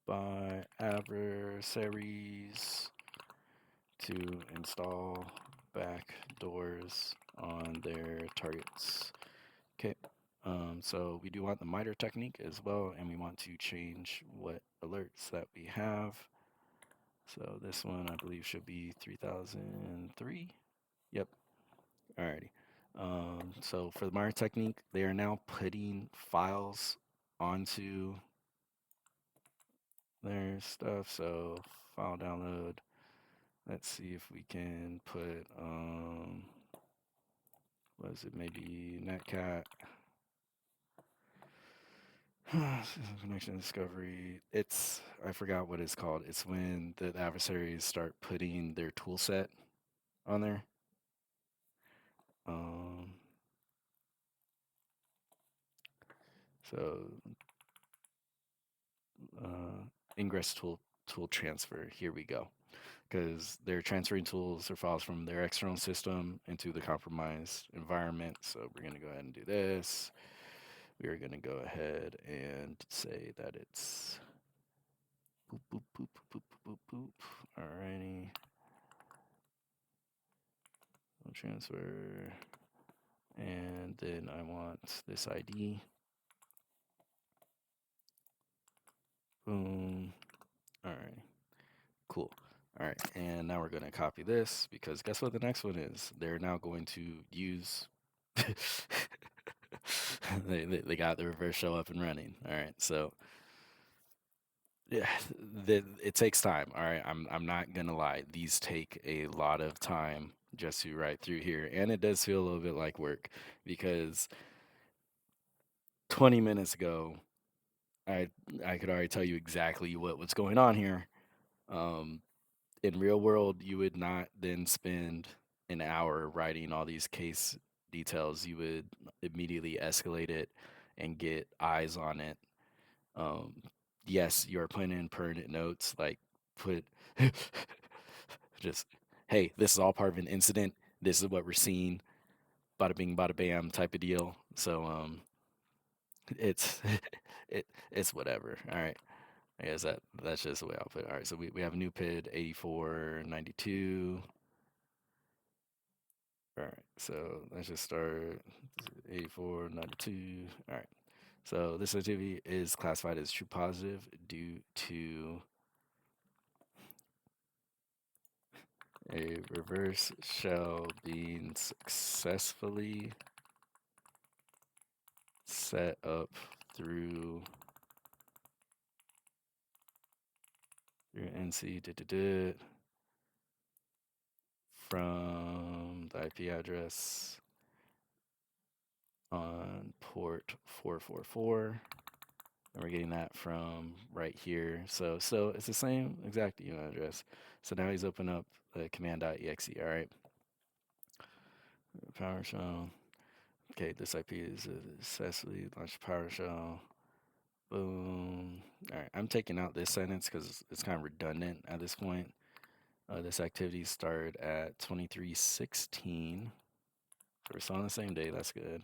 by adversaries to install backdoors on their targets. Okay, so we do want the MITRE technique as well, and we want to change what alerts that we have. So this one I believe should be 3003. Yep. Alrighty. So for the MITRE technique, they are now putting files onto their stuff. So file download. Let's see if we can put what is it, maybe netcat connection discovery. It's, I forgot what it's called. It's when the adversaries start putting their tool set on there. So ingress tool transfer. Here we go. Because they're transferring tools or files from their external system into the compromised environment. So we're going to go ahead and do this. We're going to go ahead and say that it's boop, boop, boop, boop, boop, boop, boop. Alrighty. I'll transfer. And then I want this ID. Boom. Alright. Cool. All right, and now we're going to copy this because guess what the next one is? They're now going to use. they got the reverse show up and running. All right, so yeah, it takes time. All right, I'm not gonna lie. These take a lot of time just to write through here, and it does feel a little bit like work because 20 minutes ago, I could already tell you exactly what's going on here. In real world, you would not then spend an hour writing all these case details. You would immediately escalate it and get eyes on it. Um, yes, you are putting in pertinent notes, like put just, hey, this is all part of an incident. This is what we're seeing. Bada bing, bada bam type of deal. So it's it's whatever. All right. I guess that's just the way I'll put it. All right, so we have a new PID 8492. All right, so let's just start 8492. All right, so this activity is classified as true positive due to a reverse shell being successfully set up through your NC from the IP address on port 444. And we're getting that from right here. So it's the same exact email address. So now he's opened up the command.exe, all right? PowerShell. Okay, this IP is successfully launched PowerShell. Boom. All right, I'm taking out this sentence because it's kind of redundant at this point. This activity started at 2316. So we're still on the same day, that's good.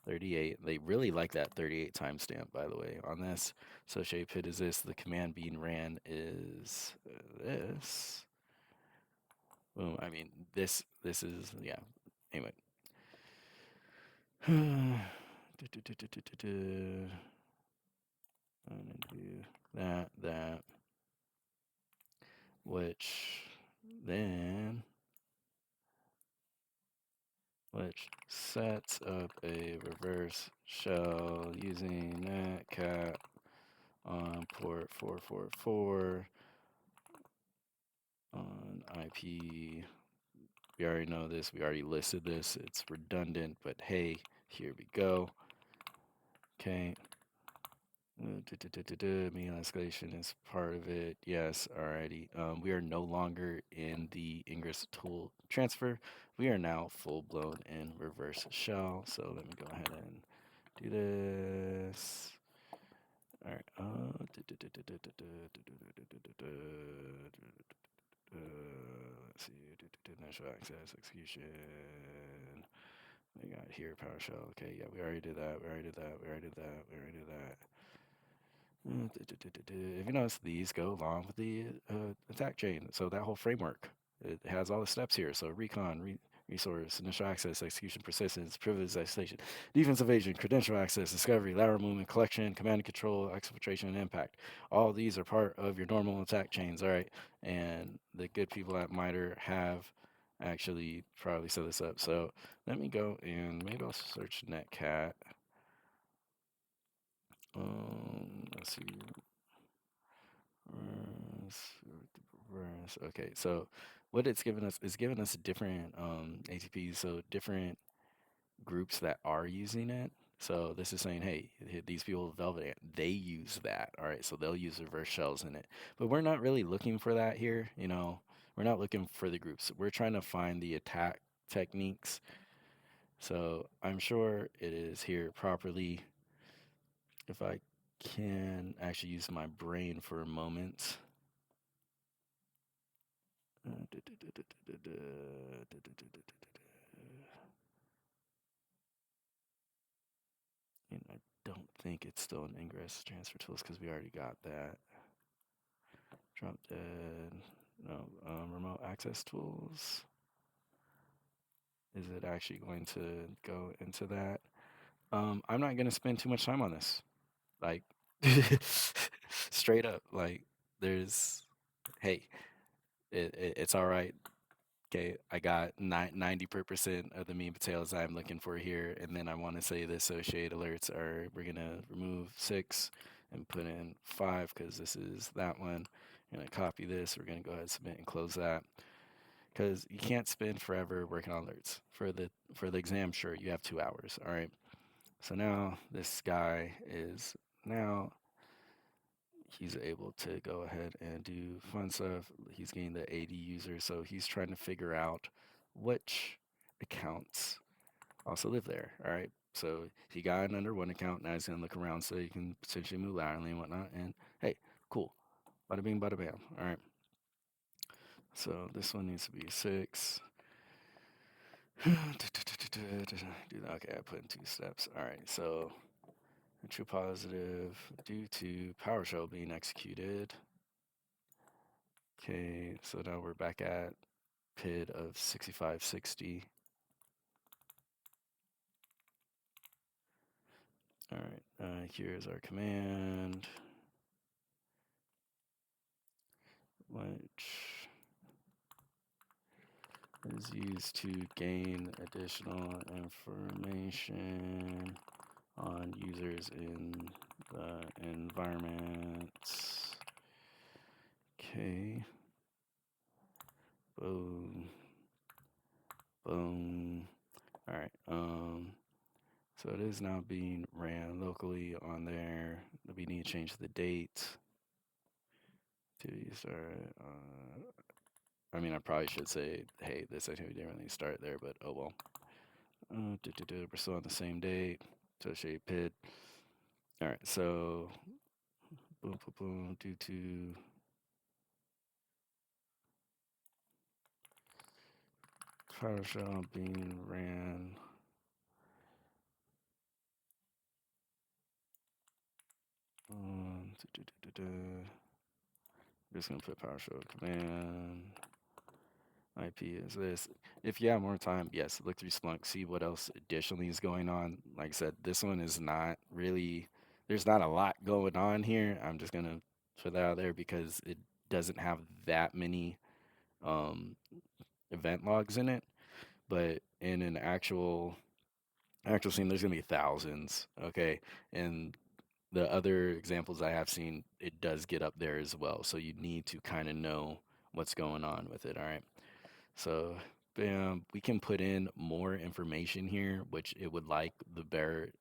38. They really like that 38 timestamp, by the way, on this. So shape hit is this. The command being ran is this. Boom. I mean, this is, yeah. Anyway. I'm gonna do that, which then which sets up a reverse shell using netcat on port 444 on IP. We already know this. We already listed this. It's redundant, but hey, here we go. Okay. Mean escalation is part of it. Yes, alrighty. We are no longer in the ingress tool transfer. We are now full blown in reverse shell. So let me go ahead and do this. All right. Let's see. Initial access execution. We got here PowerShell. Okay, yeah, we already did that. We already did that. We already did that. We already did that. If you notice, these go along with the attack chain. So that whole framework, it has all the steps here. So resource, initial access, execution, persistence, privilege, isolation, defense evasion, credential access, discovery, lateral movement, collection, command and control, exfiltration, and impact. All these are part of your normal attack chains. All right, and the good people at MITRE have actually probably set this up. So let me go and maybe I'll search netcat. Let's see. Okay, so what it's given us is giving us different ATPs, so different groups that are using it. So this is saying, hey, these people with Velvet Ant, they use that. All right, so they'll use reverse shells in it. But we're not really looking for that here. We're not looking for the groups. We're trying to find the attack techniques. So I'm sure it is here properly. If I can actually use my brain for a moment. And I don't think it's still an ingress transfer tools because we already got that. Drop dead. No, remote access tools. Is it actually going to go into that? I'm not going to spend too much time on this. Like, straight up. Like, hey, it's all right. Okay, I got 90% of the meat and potatoes I'm looking for here, and then I want to say the associated alerts are we're gonna remove 6 and put in 5 because this is that one. We're gonna copy this. We're gonna go ahead and submit and close that because you can't spend forever working on alerts. For the exam, sure, you have 2 hours. All right. So now this guy is now he's able to go ahead and do fun stuff. He's getting the 80 users, so he's trying to figure out which accounts also live there. All right. So he got in under one account. Now he's gonna look around so he can potentially move laterally and whatnot. And hey, cool. Bada bing, bada bam. All right. So this one needs to be 6. Do that. Okay, I put in 2 steps. All right. So a true positive due to PowerShell being executed. Okay, so now we're back at PID of 6560. All right, here's our command, which is used to gain additional information on users in the environment. Okay. Boom. Boom. All right. So it is now being ran locally on there. We need to change the date to start. I mean, I probably should say, hey, this activity didn't really start there, but oh well. We're still on the same date. Associate PID. All right, so boom, boom, boom, due to PowerShell being ran. Just gonna put PowerShell command. IP is this. If you have more time, yes, look through Splunk, see what else additionally is going on. Like I said, this one is not really, there's not a lot going on here. I'm just going to put that out there because it doesn't have that many um, event logs in it. but in an actual scene, there's gonna be thousands. Okay, and the other examples I have seen, it does get up there as well. So you need to kind of know what's going on with it. All right. So, bam, we can put in more information here, which it would like the better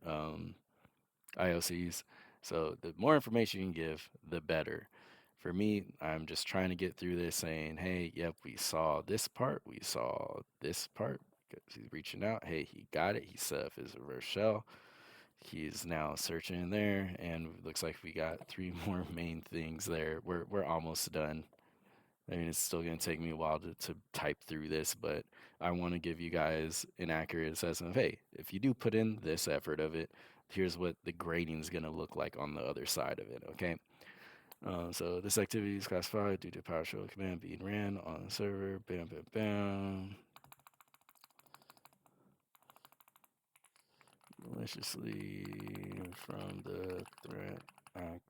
IOCs. So the more information you can give, the better. For me, I'm just trying to get through this saying, hey, yep, we saw this part, we saw this part. 'Cause he's reaching out. Hey, he got it. He set up his reverse shell. He's now searching in there, and looks like we got three more main things there. We're almost done. I mean, it's still going to take me a while to type through this, but I want to give you guys an accurate assessment of, hey, if you do put in this effort of it, here's what the grading is going to look like on the other side of it, okay? So this activity is classified due to PowerShell command being ran on the server, bam, bam, bam. Maliciously from the threat actor.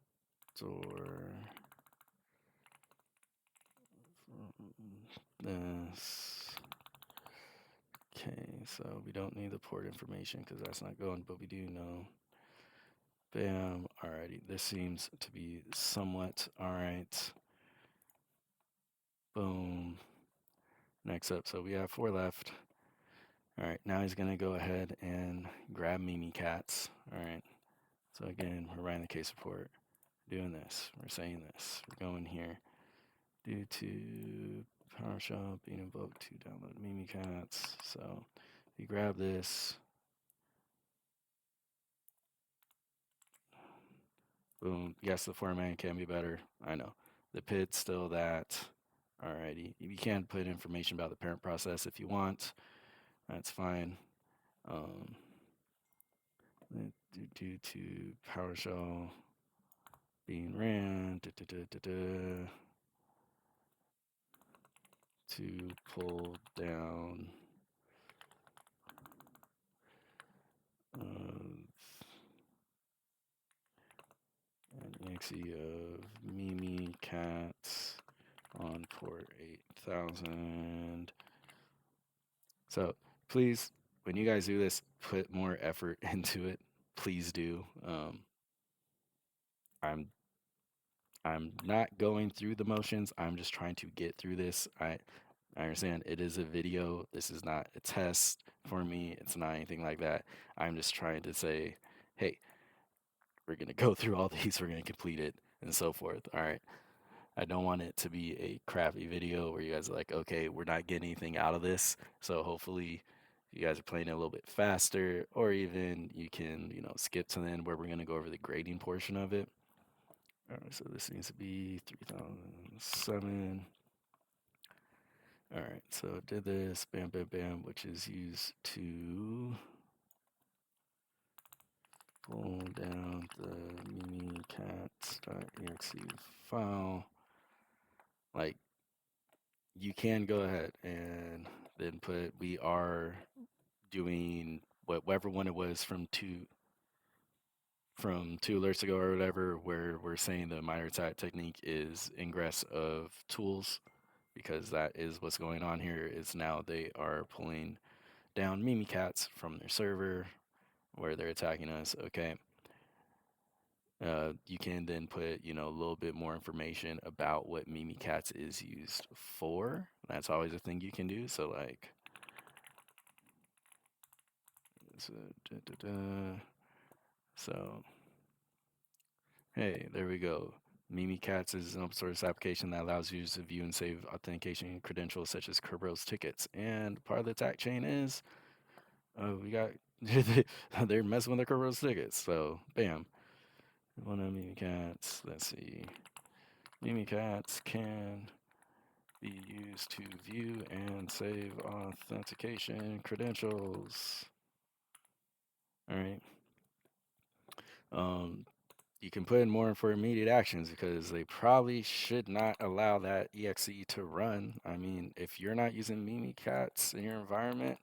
This. Okay, so we don't need the port information because that's not going, but we do know. Bam. Alrighty, this seems to be somewhat alright. Boom. Next up, so we have 4 left. Alright, now he's gonna go ahead and grab Mimikatz. Alright, so again, we're writing the case report, doing this, we're saying this, we're going here. Due to PowerShell being invoked to download Mimikatz. So you grab this. Boom. Yes, the formatting can be better. I know. The PID's still that. Alrighty. You can put information about the parent process if you want. That's fine. Due to PowerShell being ran to pull down an exe of Mimikatz on port 8000. So please, when you guys do this, put more effort into it. Please do. I'm not going through the motions. I'm just trying to get through this. I understand it is a video. This is not a test for me. It's not anything like that. I'm just trying to say, hey, we're gonna go through all these. We're gonna complete it and so forth. All right. I don't want it to be a crappy video where you guys are like, okay, we're not getting anything out of this. So hopefully you guys are playing it a little bit faster, or even you can, skip to the end where we're going to go over the grading portion of it. All right, so this needs to be 3007. All right, so did this, bam, bam, bam, which is used to pull down the mimikatz.exe file. Like, you can go ahead and then put we are doing whatever one it was from two alerts ago or whatever, where we're saying the minor attack technique is ingress of tools, because that is what's going on here. Is now they are pulling down Mimikatz from their server where they're attacking us. Okay. You can then put, a little bit more information about what Mimikatz is used for. That's always a thing you can do. So like, so hey, there we go. Mimikatz is an open source application that allows users to view and save authentication credentials such as Kerberos tickets. And part of the attack chain is we got they're messing with the Kerberos tickets. So bam. One of Mimikatz. Let's see. Mimikatz can be used to view and save authentication credentials. All right. You can put in more for immediate actions because they probably should not allow that exe to run. I mean, if you're not using Mimikatz in your environment,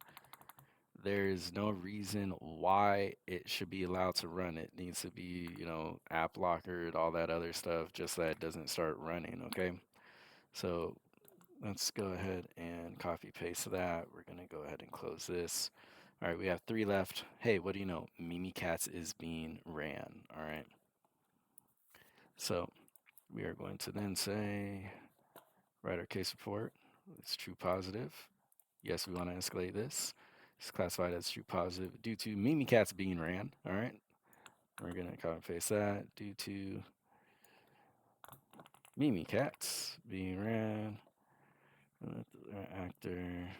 there is no reason why it should be allowed to run. It needs to be, app lockered, all that other stuff, just so that it doesn't start running, okay? So let's go ahead and copy paste that. We're gonna go ahead and close this. All right, we have 3 left. Hey, what do you know? Mimikatz is being ran. All right. So we are going to then say, write our case report. It's true positive. Yes, we want to escalate this. It's classified as true positive due to Mimikatz being ran. All right. We're gonna copy and paste that due to Mimikatz being ran. Actor.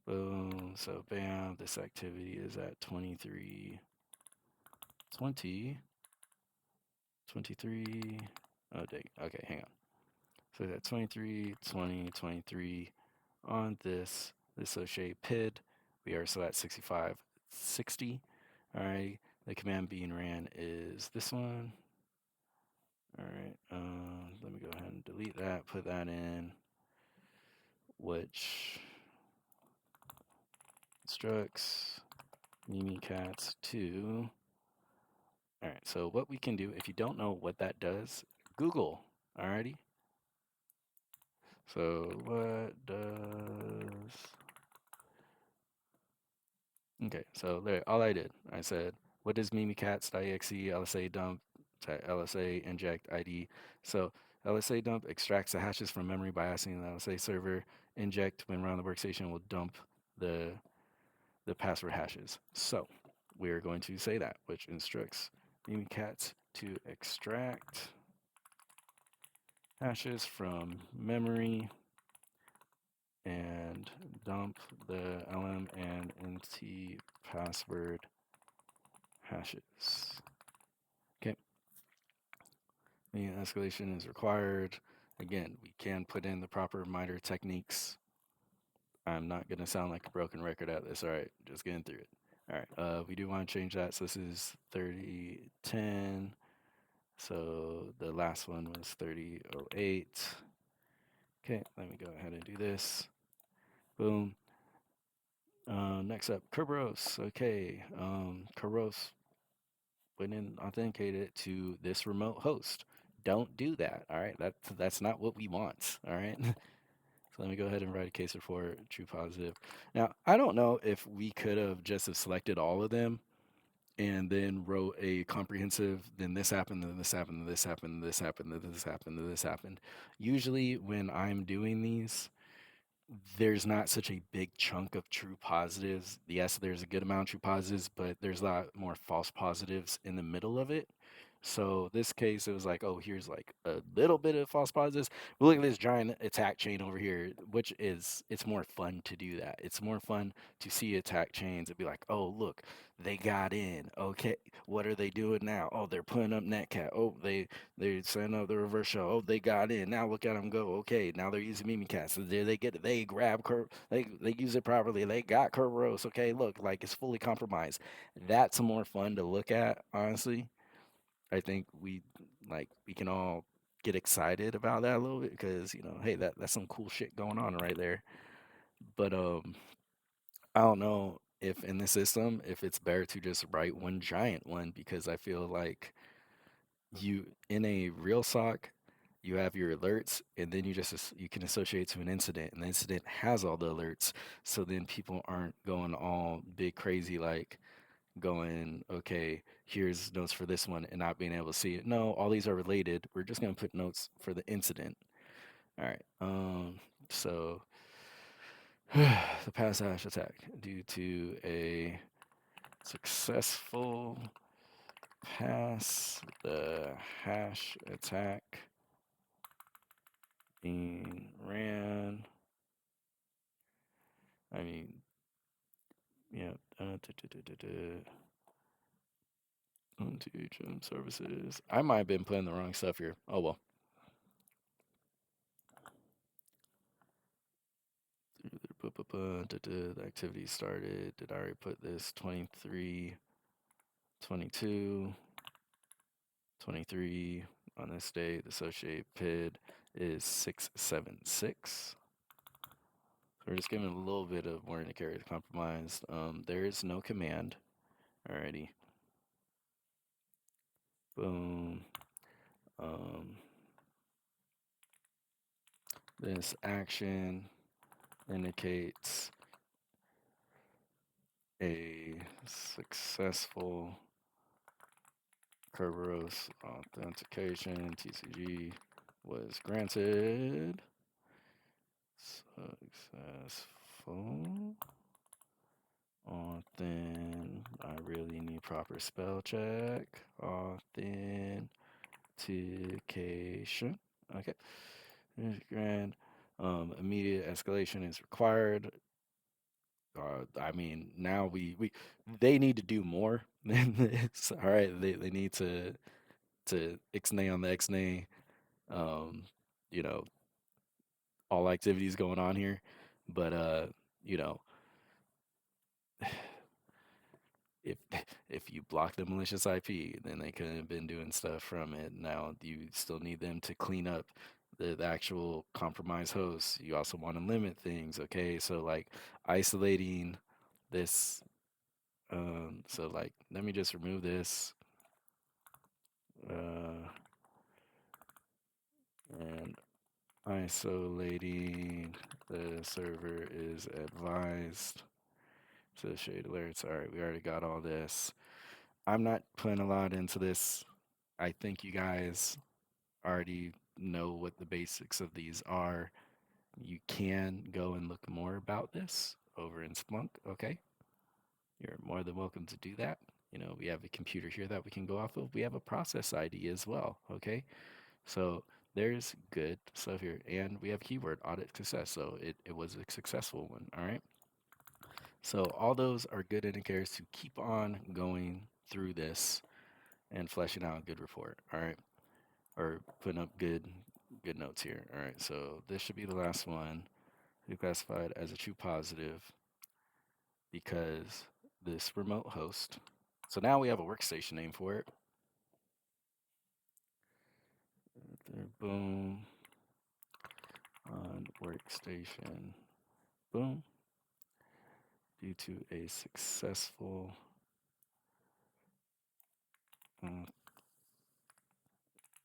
Boom. So bam, this activity is at 23, 20, 23. Oh, dang. Okay, hang on. So that 23, 20, 23 on this associate PID. We are still at 65, 60. All right. The command being ran is this one. All right. Let me go ahead and delete that, put that in, which instructs Mimikatz to. All right. So what we can do, if you don't know what that does, Google. Alrighty. So what does? Okay. So there, all I did, I said, what does mimikatz.exe LSA dump LSA inject ID? So LSA dump extracts the hashes from memory by asking the LSA server. Inject when run on the workstation will dump the password hashes. So we are going to say that, which instructs mimikatz to extract hashes from memory and dump the LM and NT password hashes. Okay. The escalation is required. Again, we can put in the proper MITRE techniques. I'm not going to sound like a broken record at this. All right, just getting through it. All right, we do want to change that. So this is 3010. So the last one was 3008. Okay, let me go ahead and do this. Boom. Next up, Kerberos. Okay, Kerberos went and authenticated to this remote host. Don't do that. All right, that's not what we want. All right. So let me go ahead and write a case report, true positive. Now, I don't know if we could have just have selected all of them and then wrote a comprehensive, then this happened, then this happened, then this happened, then this happened, then this happened, then this happened. Usually when I'm doing these, there's not such a big chunk of true positives. Yes, there's a good amount of true positives, but there's a lot more false positives in the middle of it. So this case, it was like, oh, here's like a little bit of false positives. But look at this giant attack chain over here, which is, it's more fun to do that. It's more fun to see attack chains and be like, oh, look, they got in. Okay, what are they doing now? Oh, they're putting up netcat. Oh, they setting up the reverse shell. Oh, they got in. Now look at them go. Okay, now they're using Mimikatz. So there they get it. They grab they use it properly. They got Kerberos. Okay, look, like it's fully compromised. That's more fun to look at, honestly. I think we can all get excited about that a little bit because hey, that's some cool shit going on right there. But I don't know if in the system if it's better to just write one giant one because I feel like you in a real SOC you have your alerts and then you can associate to an incident and the incident has all the alerts so then people aren't going all big crazy like going, okay, here's notes for this one and not being able to see it. No, all these are related. We're just gonna put notes for the incident. All right. So the pass hash attack due to a successful pass the hash attack being ran. I mean, yeah. Onto HM services. I might have been putting the wrong stuff here. Oh well. The activity started. Did I already put this? 23, 22, 23 on this day. The associated PID is 676. So we're just giving a little bit of warning to carry compromised. There is no command. Alrighty. Boom. This action indicates a successful Kerberos authentication TCG was granted. Successful. I really need proper spell check. Authentication. Okay. Grand. Immediate escalation is required. I mean, now they need to do more than this. All right, they need to ixnay on the ixnay. Um, you know, all activities going on here, but you know, if if you block the malicious IP, then they could have been doing stuff from it. Now you still need them to clean up the actual compromised hosts. You also want to limit things, okay? So like isolating this. So like, let me just remove this. Uh, and isolating the server is advised. So shade alerts. All right, we already got all this. I'm not putting a lot into this. I think you guys already know what the basics of these are. You can go and look more about this over in Splunk, okay? You're more than welcome to do that. You know, we have a computer here that we can go off of. We have a process ID as well, okay? So there's good stuff here. And we have keyword audit success. So it was a successful one, all right? So all those are good indicators to keep on going through this and fleshing out a good report, all right? Or putting up good notes here. All right, so this should be the last one. We classified as a true positive because this remote host. So now we have a workstation name for it. There, boom. On workstation. Boom. Due to a successful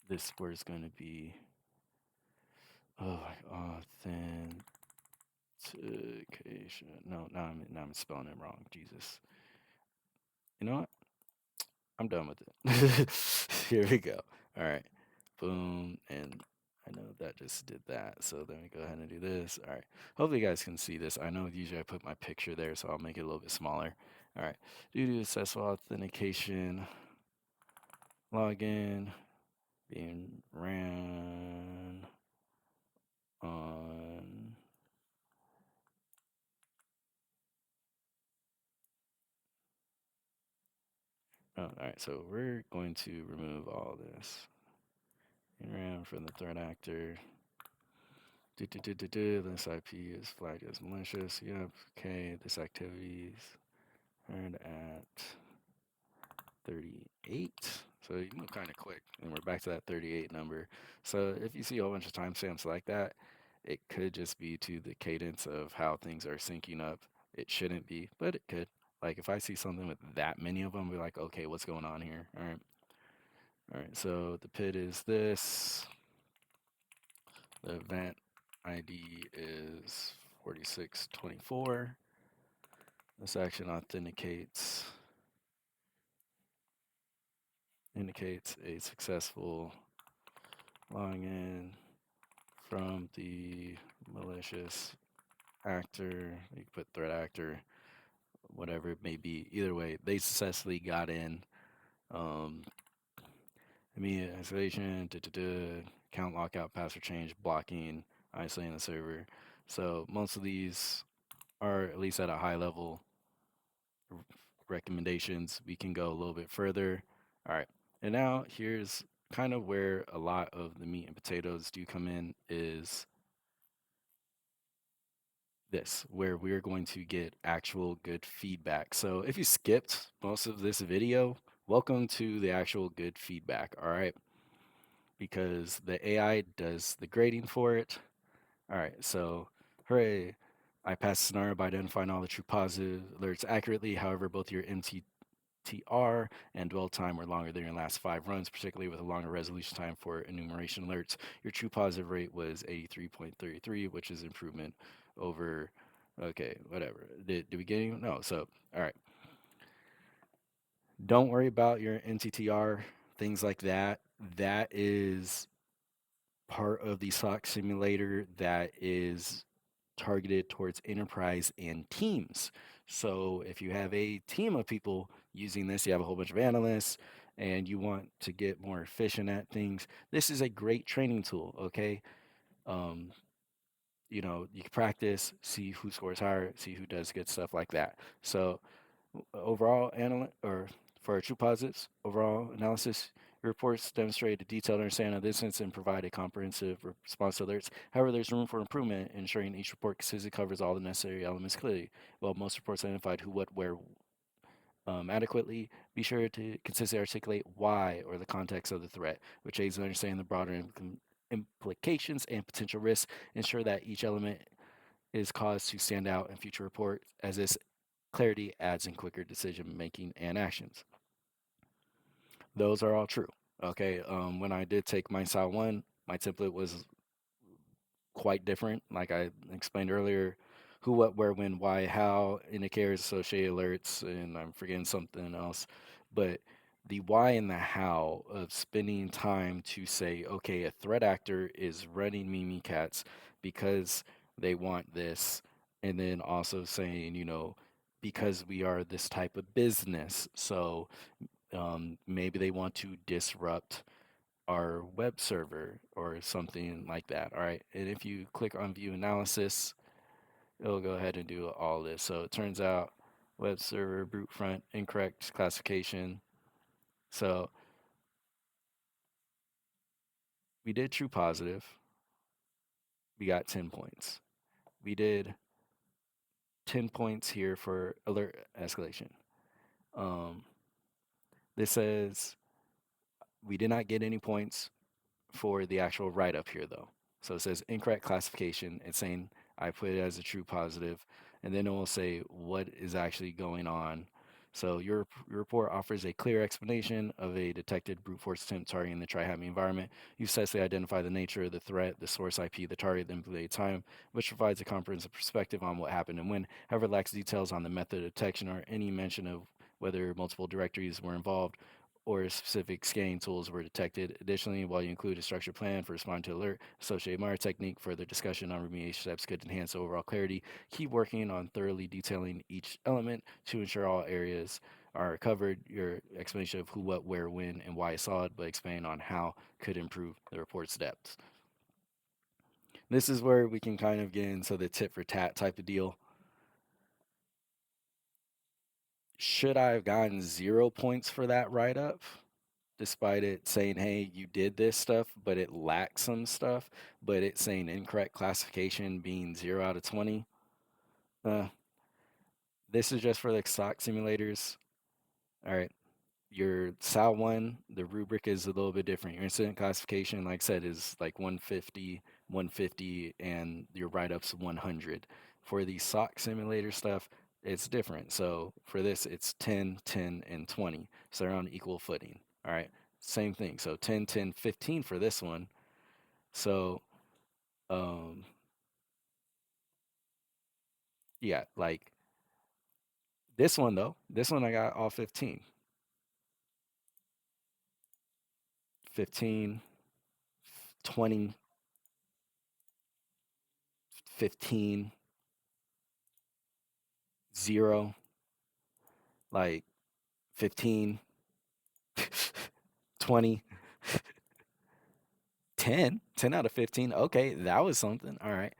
this word's going to be authentication. No, now I'm spelling it wrong. Jesus. You know what? I'm done with it. Here we go. All right. Boom. And I know that just did that. So then we go ahead and do this. All right. Hopefully you guys can see this. I know usually I put my picture there, so I'll make it a little bit smaller. All right. Due to successful authentication, login being ran on all right, so we're going to remove all this. Ran from the threat actor. This IP is flagged as malicious. Yep. Okay. This activity is earned at 38. So you move kind of quick, and we're back to that 38 number. So if you see a whole bunch of timestamps like that, it could just be to the cadence of how things are syncing up. It shouldn't be, but it could. Like if I see something with that many of them, I'll be like, okay, what's going on here? All right. All right. So the PID is this. The event ID is 4624. This action indicates a successful login from the malicious actor. You can put threat actor, whatever it may be. Either way, they successfully got in. Immediate isolation, account lockout, password change, blocking, isolating the server. So most of these are at least at a high level recommendations. We can go a little bit further. All right. And now here's kind of where a lot of the meat and potatoes do come in is this, where we're going to get actual good feedback. So if you skipped most of this video, welcome to the actual good feedback. All right. Because the AI does the grading for it. All right. So hooray. I passed the scenario by identifying all the true positive alerts accurately. However, both your MT NTTR, and dwell time were longer than your last 5 runs, particularly with a longer resolution time for enumeration alerts. Your true positive rate was 83.33, which is improvement over, okay, whatever. Did we get any? No, so, all right. Don't worry about your NTTR, things like that. That is part of the SOC simulator that is targeted towards enterprise and teams. So if you have a team of people using this, you have a whole bunch of analysts, and you want to get more efficient at things, this is a great training tool, okay? Um, you can practice, see who scores higher, see who does good stuff like that. So overall or for our true positives, overall analysis, your reports demonstrate a detailed understanding of the instance and provide a comprehensive response to alerts. However, there's room for improvement, ensuring each report consistently covers all the necessary elements clearly. While most reports identified who, what, where adequately, be sure to consistently articulate why or the context of the threat, which aids in understanding the broader implications and potential risks. Ensure that each element is caused to stand out in future reports, as this clarity adds in quicker decision making and actions. Those are all true. Okay. When I did take my SAL1, my template was quite different. Like I explained earlier, who, what, where, when, why, how, indicators, associated alerts, and I'm forgetting something else. But the why and the how of spending time to say, okay, a threat actor is running Mimikatz because they want this, and then also saying, because we are this type of business, so maybe they want to disrupt our web server or something like that. All right. And if you click on view analysis, it'll go ahead and do all this. So it turns out web server, brute front, incorrect classification. So we did true positive. We got 10 points. We did 10 points here for alert escalation. Um, this says we did not get any points for the actual write up here though. So it says incorrect classification. It's saying I put it as a true positive, and then it will say what is actually going on. So your report offers a clear explanation of a detected brute force attempt targeting the TryHackMe environment. You successfully identify the nature of the threat, the source IP, the target, the implemented time, which provides a comprehensive perspective on what happened and when. However, lacks details on the method of detection or any mention of whether multiple directories were involved or specific scanning tools were detected. Additionally, while you include a structured plan for responding to alert, associated Meyer technique, further discussion on remediation steps could enhance overall clarity. Keep working on thoroughly detailing each element to ensure all areas are covered. Your explanation of who, what, where, when, and why is solid, but expand on how could improve the report's depth. This is where we can kind of get into the tit for tat type of deal. Should I have gotten 0 points for that write up? Despite it saying, hey, you did this stuff, but it lacks some stuff, but it's saying incorrect classification being 0 out of 20. Uh, this is just for the SOC simulators. All right. Your SAL1, the rubric is a little bit different. Your incident classification, like I said, is like 150, 150, and your write up's 100. For the SOC simulator stuff, it's different. So for this, it's 10, 10, and 20. So they're on equal footing. All right. Same thing. So 10, 10, 15 for this one. So, um, yeah, like this one though, this one I got all 15. 15, 20, 15, 0, like 15, 20, 10, 10 out of 15. Okay, that was something. All right.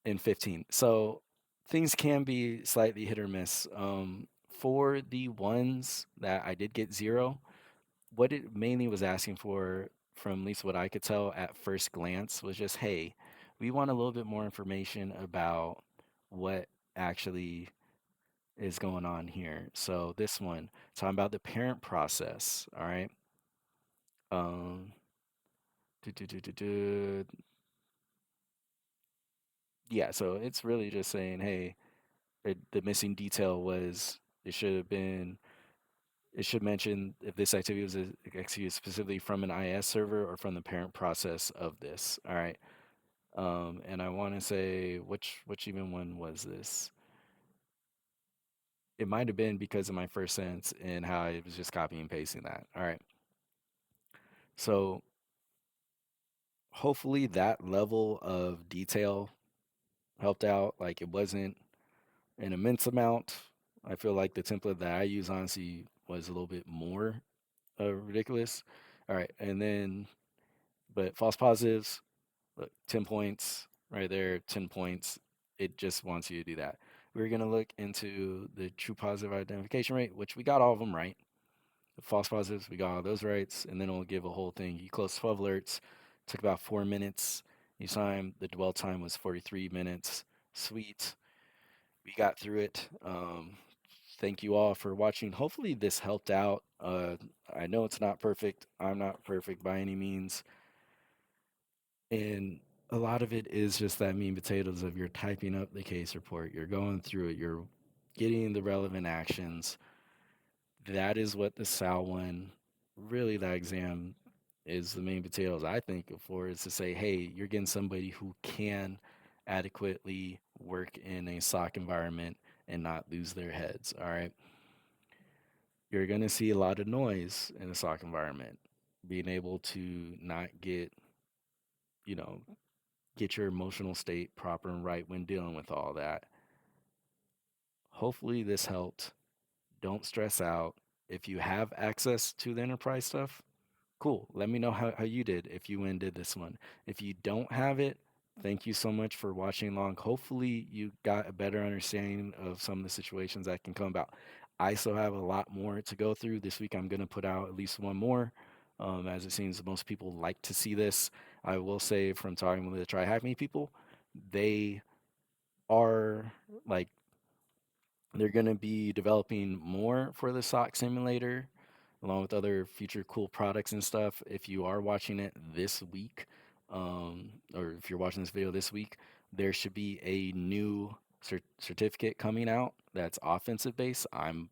And 15. So things can be slightly hit or miss. For the ones that I did get 0, what it mainly was asking for, from at least what I could tell at first glance, was just, hey, we want a little bit more information about what actually is going on here. So this one, talking about the parent process. All right. Um, do, do, do, do, do. Yeah, so it's really just saying, hey, the missing detail was it should have been It should mention if this activity was executed specifically from an IS server or from the parent process of this. All right. And I want to say which even one was this? It might have been because of my first sentence and how I was just copying and pasting that. All right. So hopefully that level of detail helped out. Like it wasn't an immense amount. I feel like the template that I use honestly was a little bit more ridiculous. All right, and then but false positives, look, 10 points right there, 10 points. It just wants you to do that. We're gonna look into the true positive identification rate, which we got all of them right. The false positives, we got all those rights, and then it'll give a whole thing. You closed 12 alerts, took about 4 minutes each time. The dwell time was 43 minutes. Sweet. We got through it. Thank you all for watching. Hopefully, this helped out. I know it's not perfect. I'm not perfect by any means. And a lot of it is just that meat and potatoes of you're typing up the case report, you're going through it, you're getting the relevant actions. That is what the SAL1, really, that exam is the main potatoes I think of for is to say, hey, you're getting somebody who can adequately work in a SOC environment and not lose their heads. All right. You're going to see a lot of noise in a SOC environment. Being able to not get, you know, get your emotional state proper and right when dealing with all that. Hopefully, this helped. Don't stress out. If you have access to the enterprise stuff, cool. Let me know how you did if you went and did this one. If you don't have it, thank you so much for watching along. Hopefully, you got a better understanding of some of the situations that can come about. I still have a lot more to go through. This week, I'm going to put out at least one more, as it seems most people like to see this. I will say, from talking with the TryHackMe people, they are like they're going to be developing more for the SOC simulator along with other future cool products and stuff. If you are watching it this week, or if you're watching this video this week, there should be a new certificate coming out that's offensive based. I'm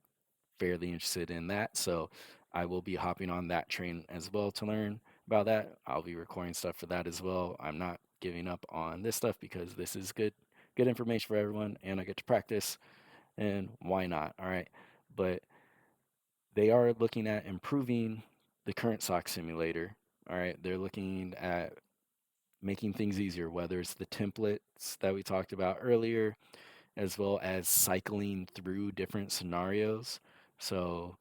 fairly interested in that, so I will be hopping on that train as well to learn about that. I'll be recording stuff for that as well. I'm not giving up on this stuff because this is good information for everyone and I get to practice and why not? All right. But they are looking at improving the current SOC simulator. All right. They're looking at making things easier, whether it's the templates that we talked about earlier, as well as cycling through different scenarios. So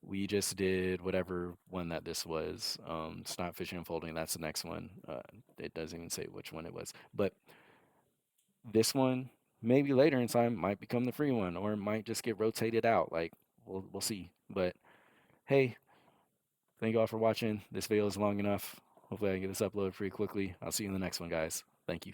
we just did whatever one that this was. It's not fishing and folding. That's the next one. It doesn't even say which one it was. But this one, maybe later in time, might become the free one, or it might just get rotated out. Like we'll see. But hey, thank you all for watching. This video is long enough. Hopefully I can get this uploaded pretty quickly. I'll see you in the next one, guys. Thank you.